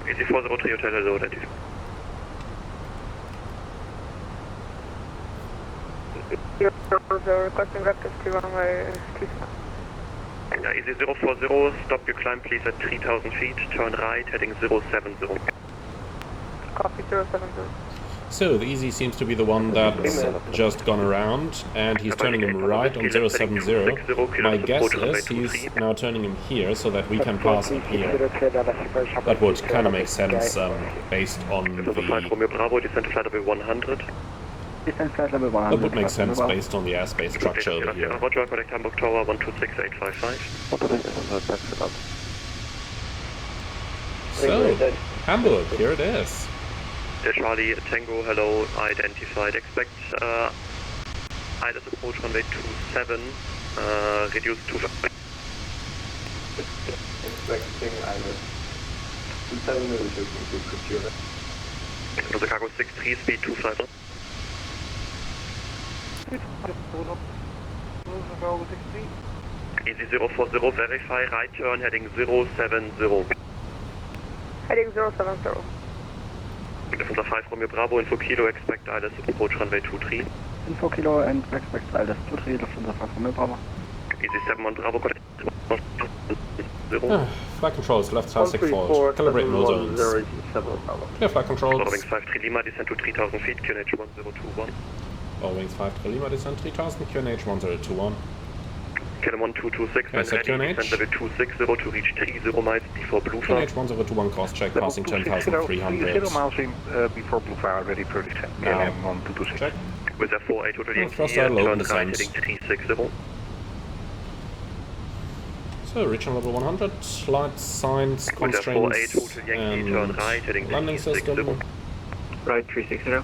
Easy 403 Hotel Hello, that is. You're requesting vectors to runway 27. Easy 040, stop your climb please at 3000 feet, turn right, heading 070. Copy 070. So, the Easy seems to be the one that's just gone around, and he's turning him right on 070. My guess is he's now turning him here so that we can pass him here. That would kind of make sense based on the... Romeo Bravo, descend to flight level 100. That would make sense based on the airspace structure over here. Roger, connect Hamburg Tower 126855. So, Hamburg, here it is. Der Charlie Tango, hello, identified. Expect ILS approach runway 27, reduce to... Expecting ILS 27 millimeters into computer. The cargo 63, speed 25. Easy 040, verify, right turn, heading 070. Heading 070. Lufthansa 5 Romeo Bravo, info kilo, expect ILS approach runway 23. Info kilo and expect ILS 23, Lufthansa 5 Romeo Bravo. Easy 71 Bravo, connect 0. Flight controls, left side stick forward. Calibrate null zones. Clear flight controls. Wings 53 Lima, descend to 3000 feet, QNH 1021. Wings 53 Lima, descend 3000, QNH 1021. Kilo 1226, when Is that ready, QNH? descend level 260 to reach 30 miles before blue far. QNH 1021 cross check, passing 10,300. 30 miles before blue fire, ready for descent. Now, KLM 1226. check. With a 48 Hotel Yankee, thrust turn idle, open right, descent. heading 360. So, reaching level 100, light signs, With a 48 constraints, Hotel Yankee, turn and right, heading landing 360. system. Right 360.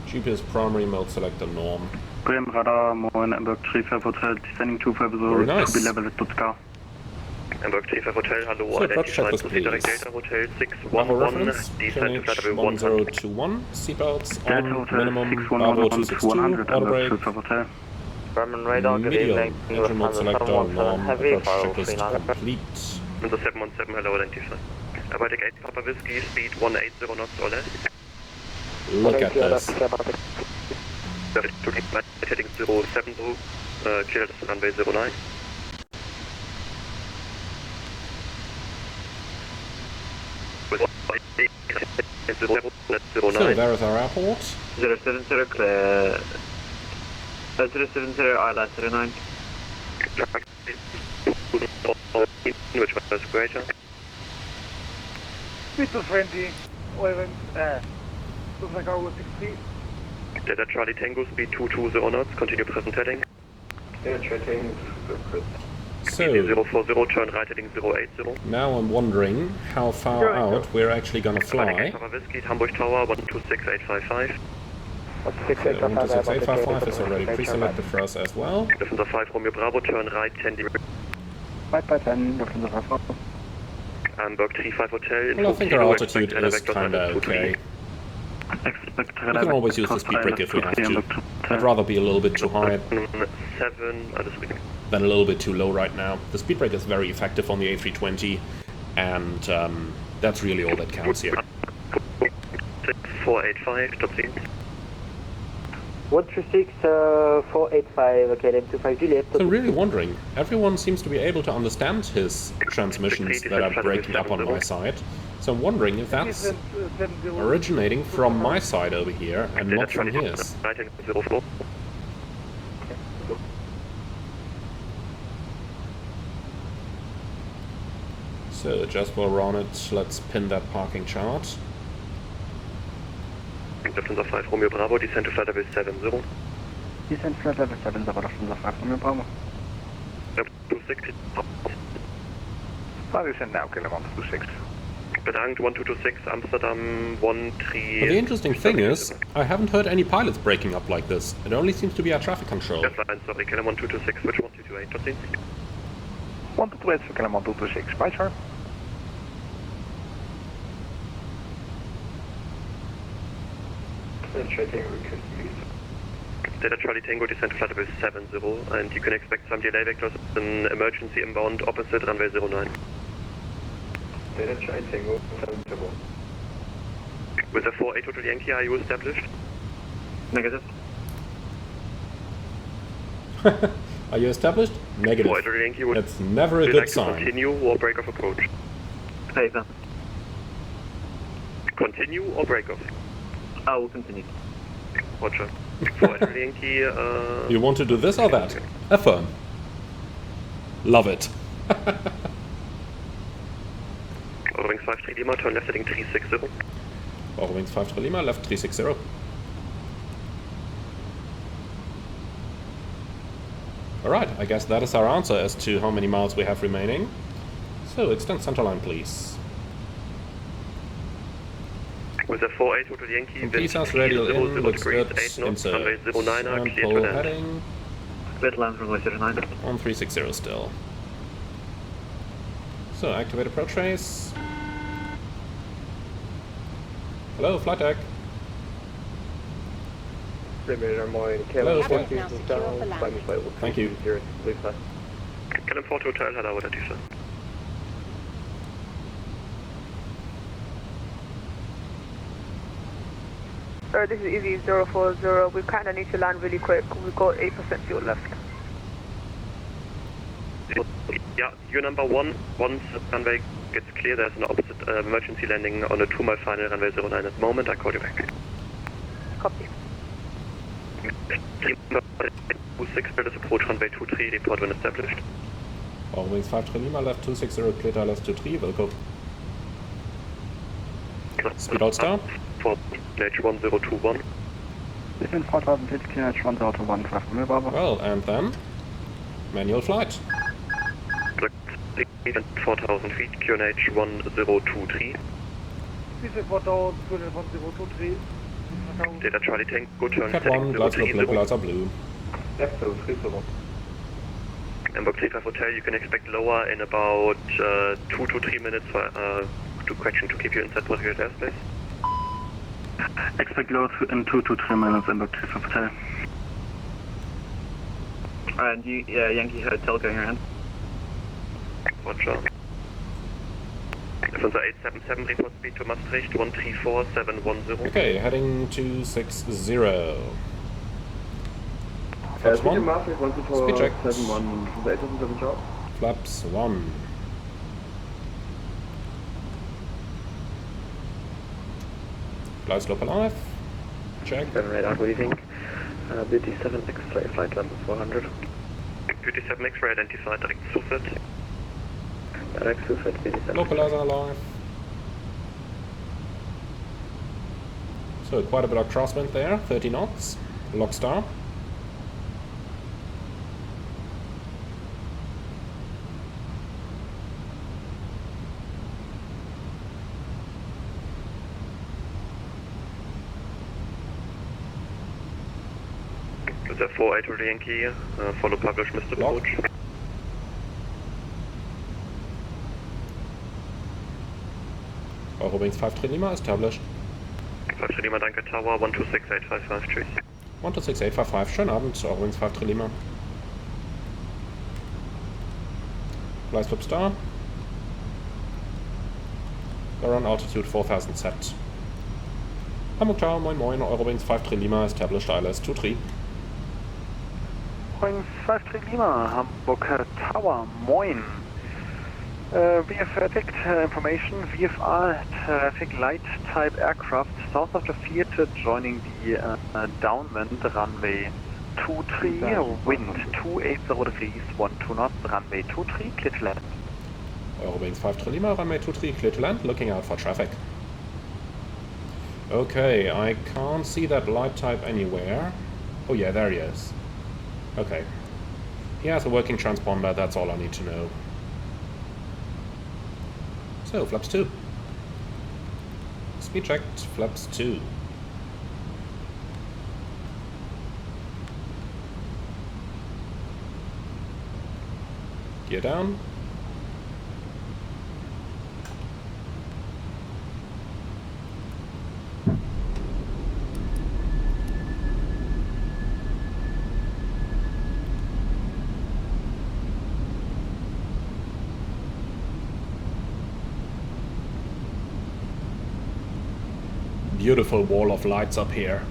GPS primary mode selector norm. Bremen radar, Moin, Hamburg 35 Hotel, descending 25 Very nice. to be level at Stuttgart. Hamburg 35 Hotel, hello, So, approach identify checklist, proceed direct please. Delta Hotel Bravo 611, reference, descend to flight level 100. QNH 1021, seatbelts Delta on, Hotel minimum, 611 Bravo 262, 100, auto Hamburg brake, 35 Hotel. Bremen radar, good medium, evening. engine mode selector, norm, Heavy, approach file checklist 39. complete. Windows 717, hello, identify. Baltic 8 Papa Whiskey, speed 180 knots or less. Look at this. Heading 07, clear the runway 09. So, there is our airport. 070, clear. 070, island 09. Which one is greater? Mr. Friendly, 11, looks like our 6 feet. Delta Charlie Tango, speed 220 knots, continue present heading. Yeah, checking. So, 040, turn right heading 080. now I'm wondering how far out we're actually gonna fly. Papa Whiskey, Hamburg Tower, 126855. So, 126855 is already pre-selected for us as well. Lufthansa 5 Romeo Bravo, turn right 10 degrees. Right by 10, Lufthansa 5. Hamburg 35 Hotel. Well, I think our altitude is kinda okay. Expect We can always use the speed brake if we have to. I'd rather be a little bit too high 7, alles gut. than a little bit too low right now. The speed brake is very effective on the A320, and that's really all that counts here. 485, stop scene. 136, 485, okay, then 25 Juliet. So really wondering, everyone seems to be able to understand his transmissions that are breaking up on my side. So I'm wondering if that's originating from my side over here and not from his. Right heading 04. So just while we're on it, let's pin that parking chart. Lufthansa 5 Romeo Bravo, descend to flight level 70. Descend flight level 70, Lufthansa 5 Romeo Bravo. 260. Descend now, Kilo 126. Bedankt, 1226, Amsterdam 13. But the interesting thing is, I haven't heard any pilots breaking up like this. It only seems to be our traffic control. Yes, line, sorry, Kilo 1226, which 1228, stop scene. 128 for Kilo 1226, bye sir. Delta Charlie Tango, descend to flight level 70, and you can expect some delay vectors in emergency inbound opposite runway 09. Delta Charlie Tango, 70. With a 48 Hotel Yankee, are you established? Negative. Are you established? Negative. 48 Hotel Yankee, would That's never a you good like to sign. continue or break off approach? Paper. Continue or break off? I will continue. Roger. 48 Hotel Yankee, You want to do this or that? Affirm. Love it. Wings 53 Lima, turn left heading 360. Wings 5 Lima, left 360. Alright, I guess that is our answer as to how many miles we have remaining. So, extend centerline, please. With a 48 Hotel Yankee, wind Pisas radial in, looks good, 8 knots, runway insert, 09, and clear to pull land. heading, Red line runway 09. on 360 still. So, activate approach trace. Hello, flight deck. Hello, flight. Thank you. Kellam Fort Hotel, hello, identify. This is Easy 040. We kind of need to land really quick. We've got 8% fuel left. Yeah, you're number 1. Once the runway gets clear, there's an opposite emergency landing on a 2-mile final runway 09 at the moment. I call you back. Copy. 26, British approach runway 23, report when established. Wings 5 Lima, left 260, clear to left 23, Wilco. Speed out star. For H1021. Descend 4050, QNH 1021, 5 Romeo Bravo. Well, and then manual flight. 4,000 feet, QNH 1023. Data Charlie Tango, turn Cat heading 1, lights look 030. lights are blue. Left to 30. Hamburg 35 Hotel, you can expect lower in about 2 to 3 minutes for to correction to keep you inside protected airspace. Expect low in 2 to 3 minutes, Hamburg 35 Hotel. And Yankee Hotel going around. Roger. Lufthansa 877, report speed to Maastricht 134710. Okay, heading to 60. Flaps 1. Speed check. Flaps 1. Flights local alive. Check. Radar, what do you think? Beauty 7 X-ray, flight level 400. Beauty 7 X-ray identified, direct Sufit. Direct Sufit, Beauty 7. Localizer alive. So quite a bit of crosswind there, 30 knots. Lock star. With a 48 to the Yankee, follow publish Mr. Approach. Eurowings 53 Lima established. 53 Lima, danke, Tower 126855, tschüss. 126855, schönen Abend, Eurowings 53 Lima. Flight flip star. We're on altitude 4000 set. Hamburg Tower, moin moin, Eurowings 53 Lima established ILS 23. Boeing 53 Lima, Hamburg Tower, moin. VFX information, VFR traffic light type aircraft south of the theater joining the downwind runway 23, wind 280 degrees, 12 knots, runway 23, clear to land. Eurowings 53 Lima, runway 23, clear to land, looking out for traffic. Okay, I can't see that light type anywhere. Oh yeah, there he is. Okay. He has a working transponder, that's all I need to know. So, flaps 2. Speed checked, flaps 2. Gear down. Beautiful wall of lights up here.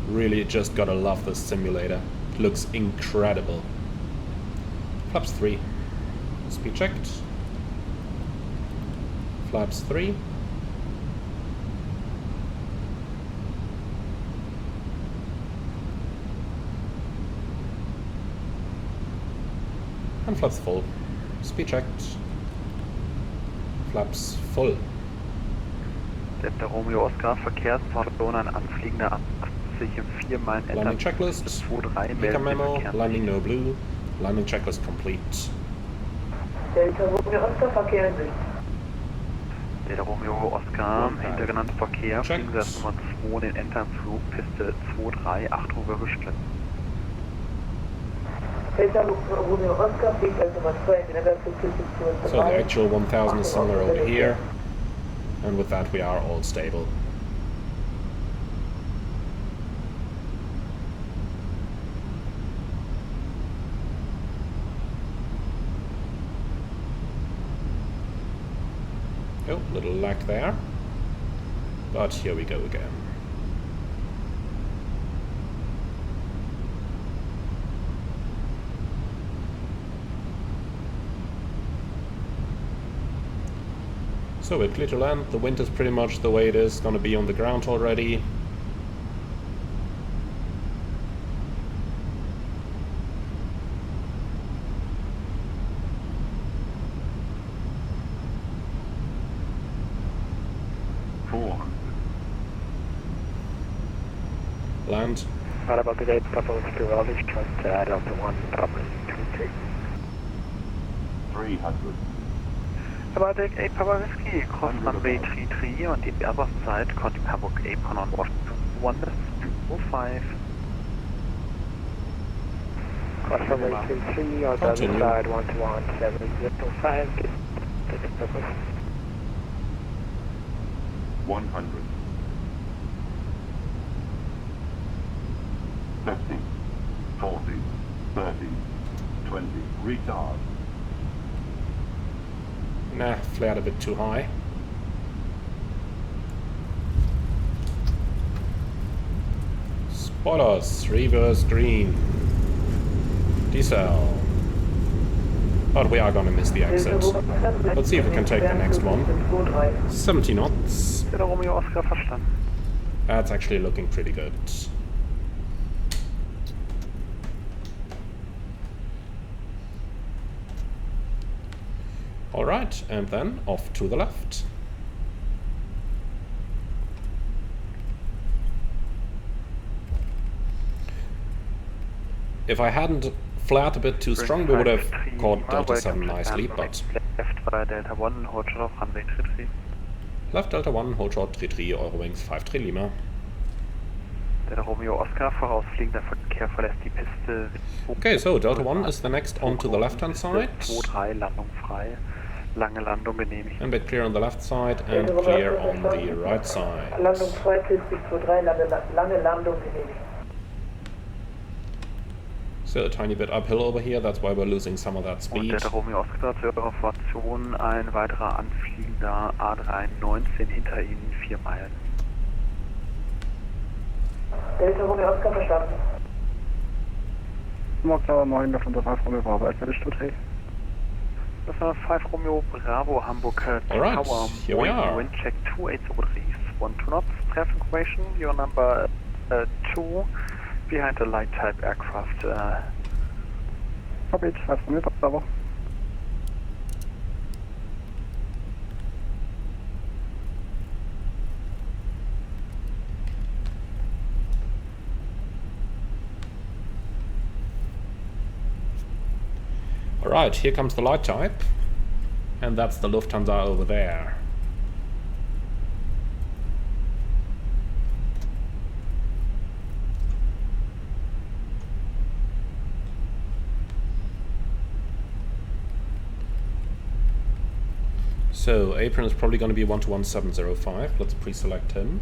Really just gotta love this simulator. It looks incredible. Flaps 3. Speed checked. Flaps 3. And flaps full. Speed checked. Flaps full. Delta Romeo Oscar, Verkehrsformation an anfliegender 80 im 4 Meilen Landing checklist. 23 Make memo. Landing no blue. Landing checklist complete. Delta Romeo Oscar, Verkehr in Sicht. Delta Romeo Oscar, hintergenannten Verkehr, Check. Fliegensetz Nummer 2, den Enteranflug, Piste 23, Achtung, Überwischplatz. Delta Romeo Oscar, fliegt als Nummer 2 in den Enteranflug, Piste 2. So the actual 1000 is somewhere over here. And with that we are all stable. Oh, little lag there. But here we go again. So we're clear to land. The wind is pretty much the way it is gonna be on the ground already. Land. Papa Great, Papa Oscar, Rollins, trust Delta 1, Papa 23. 300. Papa Deck 8, Papa Whiskey, cross runway 33 und die Airbus Zeit, Conti Hamburg 8 on Washington. 105. Cross runway 33 on the other Continue. side, 121.705. Take a purpose. 100. 50, 40, 30, 20. Retard. Nah, flared a bit too high. Spoilers, reverse green. Decel. But we are gonna miss the exit. Let's see if we can take the next one. 70 knots. Delta Romeo Oscar verstanden. That's actually looking pretty good. Alright, and then off to the left. If I hadn't flared a bit too strong, we would have caught Delta 7 nicely, but... Left by Delta 1, hold short of runway 33. Left Delta 1, hold short 33, Eurowings 53 Lima. Delta Romeo Oscar, vorausfliegender Verkehr verlässt die Piste. Okay, so Delta 1 is the next onto the left-hand side. 2-3, Landung frei. Lange Landung genehmigt. And bit clear on the left side and clear on the right side. Landung frei, 23, lange Landung genehmigt. Still a tiny bit uphill over here, that's why we're losing some of that Und speed. Delta Romeo Oscar zur Information, ein weiterer anfliegender A319 hinter Ihnen 4 Meilen. Delta Romeo Oscar verstanden. Hamburg Tower 9, left on the 5 Romeo Bravo, established to take. Das war 5 Romeo Bravo, Hamburg Alright, Tower, here we are. wind check 2803, 12 knots, traffic information, your number 2, behind a light type aircraft. Cockpit, 5 Romeo Bravo. Alright, here comes the light type. And that's the Lufthansa over there. So, apron is probably going to be 121.705. Let's pre-select him.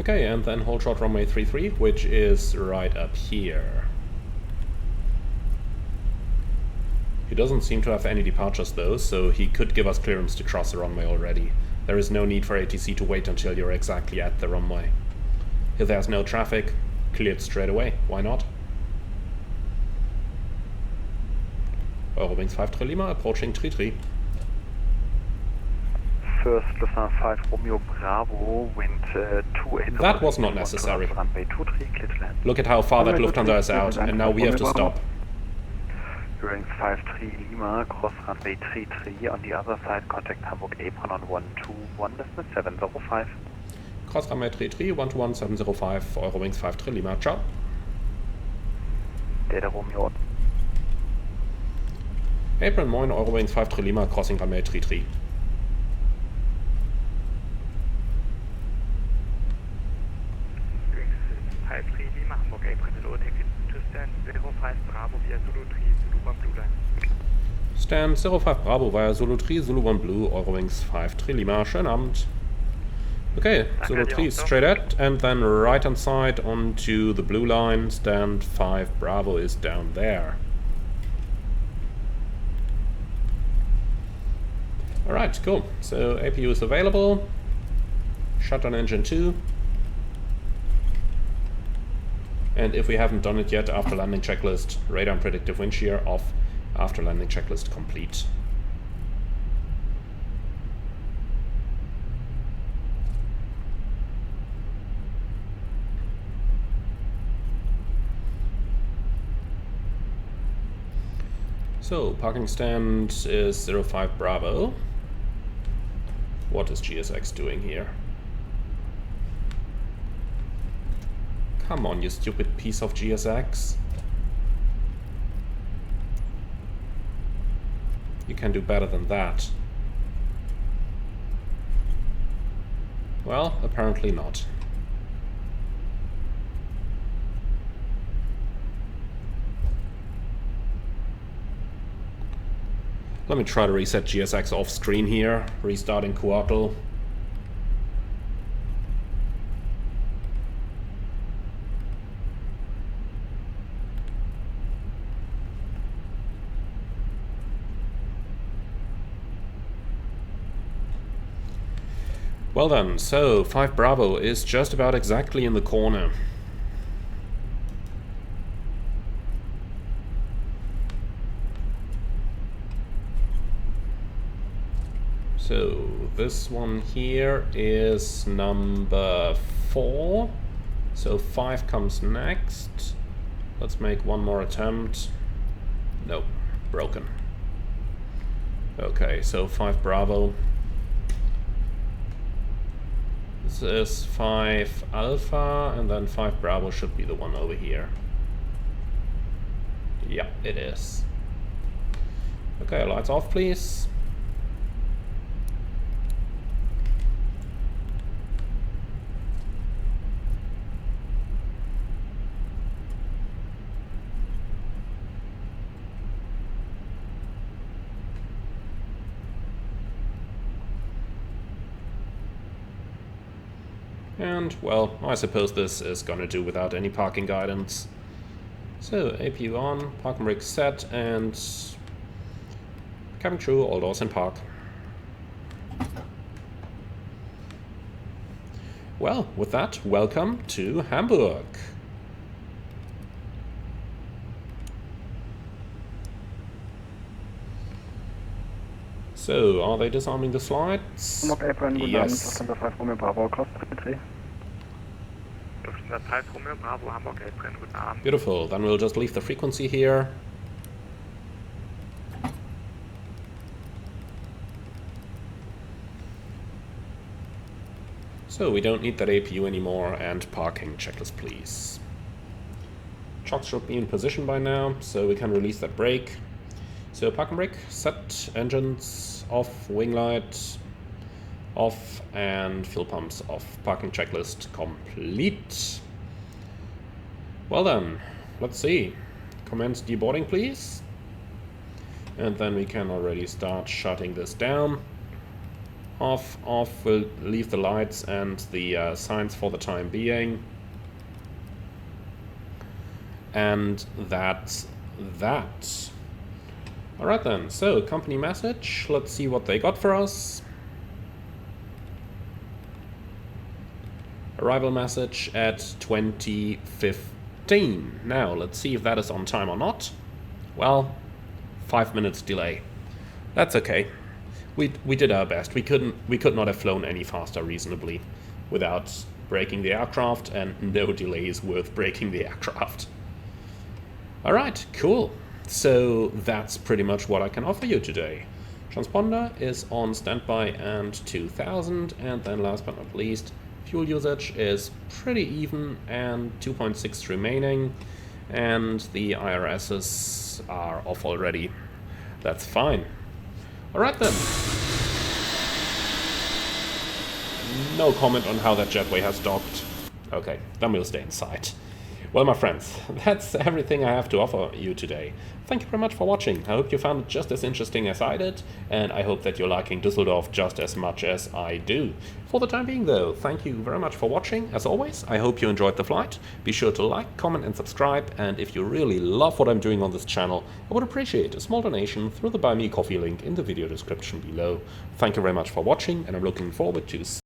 Okay, and then hold short runway 33, which is right up here. He doesn't seem to have any departures though, so he could give us clearance to cross the runway already. There is no need for ATC to wait until you're exactly at the runway. If there's no traffic, cleared straight away. Why not? Eurowings 53 Lima approaching 33. First Lufthansa 5 Romeo Bravo, wind 28. That was not necessary. Runway 23, clear to land. Look at how far that Lufthansa is out, and now we have to stop. Eurowings 53 Lima, cross runway 33, on the other side contact Hamburg apron on 121.705. Cross runway 33, 121.705, Eurowings 53 Lima, ciao. Delta Romeo. Apron, moin, Eurowings 53 Lima, crossing runway 33. Lima, Hamburg apron, hello, take it to stand 05 Bravo via Zulu 3, Zulu 1 Blue line. Stand 05 Bravo via Zulu 3, Zulu 1 Blue, Eurowings 53 Lima, schönen Abend. Okay, Zulu 3 straight at, and then right hand side onto the blue line, stand 5 Bravo is down there. Alright, cool. So APU is available. Shutdown engine 2. And if we haven't done it yet, after landing checklist, radar and predictive wind shear off, after landing checklist complete. So, parking stand is 05 Bravo. What is GSX doing here? Come on, you stupid piece of GSX. You can do better than that. Well, apparently not. Let me try to reset GSX off screen here, restarting Throttle. Well then, so 5 Bravo is just about exactly in the corner. So this one here is number 4. So 5 comes next. Let's make one more attempt. Nope, broken. Okay, so 5 Bravo. This is 5 Alpha, and then 5 Bravo should be the one over here. Yeah, it is. Okay, lights off, please. And, well, I suppose this is gonna do without any parking guidance. So, APU on, parking brake set, and cabin crew, all doors in park. Well, with that, welcome to Hamburg. So, are they disarming the slides? Hamburg Apron, guten Abend, Yes. Lufthansa 5 Romeo Bravo, cross bitte. Lufthansa 5 Romeo Bravo, Hamburg Apron, guten Abend. Beautiful, then we'll just leave the frequency here. So we don't need that APU anymore, and parking checklist please. Chocks should be in position by now, so we can release that brake. So parking brake, set, engines off, wing light off, and fuel pumps off. Parking checklist complete. Well then, let's see. Commence deboarding please. And then we can already start shutting this down. Off, off, we'll leave the lights and the signs for the time being. And that's that. Alright then, so company message, let's see what they got for us. Arrival message at 2015. Now, let's see if that is on time or not. Well, 5 minutes delay. That's okay. We did our best. We could not have flown any faster reasonably without breaking the aircraft, and no delay is worth breaking the aircraft. Alright, cool. So that's pretty much what I can offer you today. Transponder is on standby and 2000, and then last but not least, fuel usage is pretty even and 2.6 remaining, and the IRSs are off already. That's fine. Alright then. No comment on how that jetway has docked. Okay, then we'll stay inside. Well, my friends, that's everything I have to offer you today. Thank you very much for watching. I hope you found it just as interesting as I did, and I hope that you're liking Düsseldorf just as much as I do. For the time being though, thank you very much for watching. As always, I hope you enjoyed the flight. Be sure to like, comment and subscribe, and if you really love what I'm doing on this channel, I would appreciate a small donation through the Buy Me Coffee link in the video description below. Thank you very much for watching, and I'm looking forward to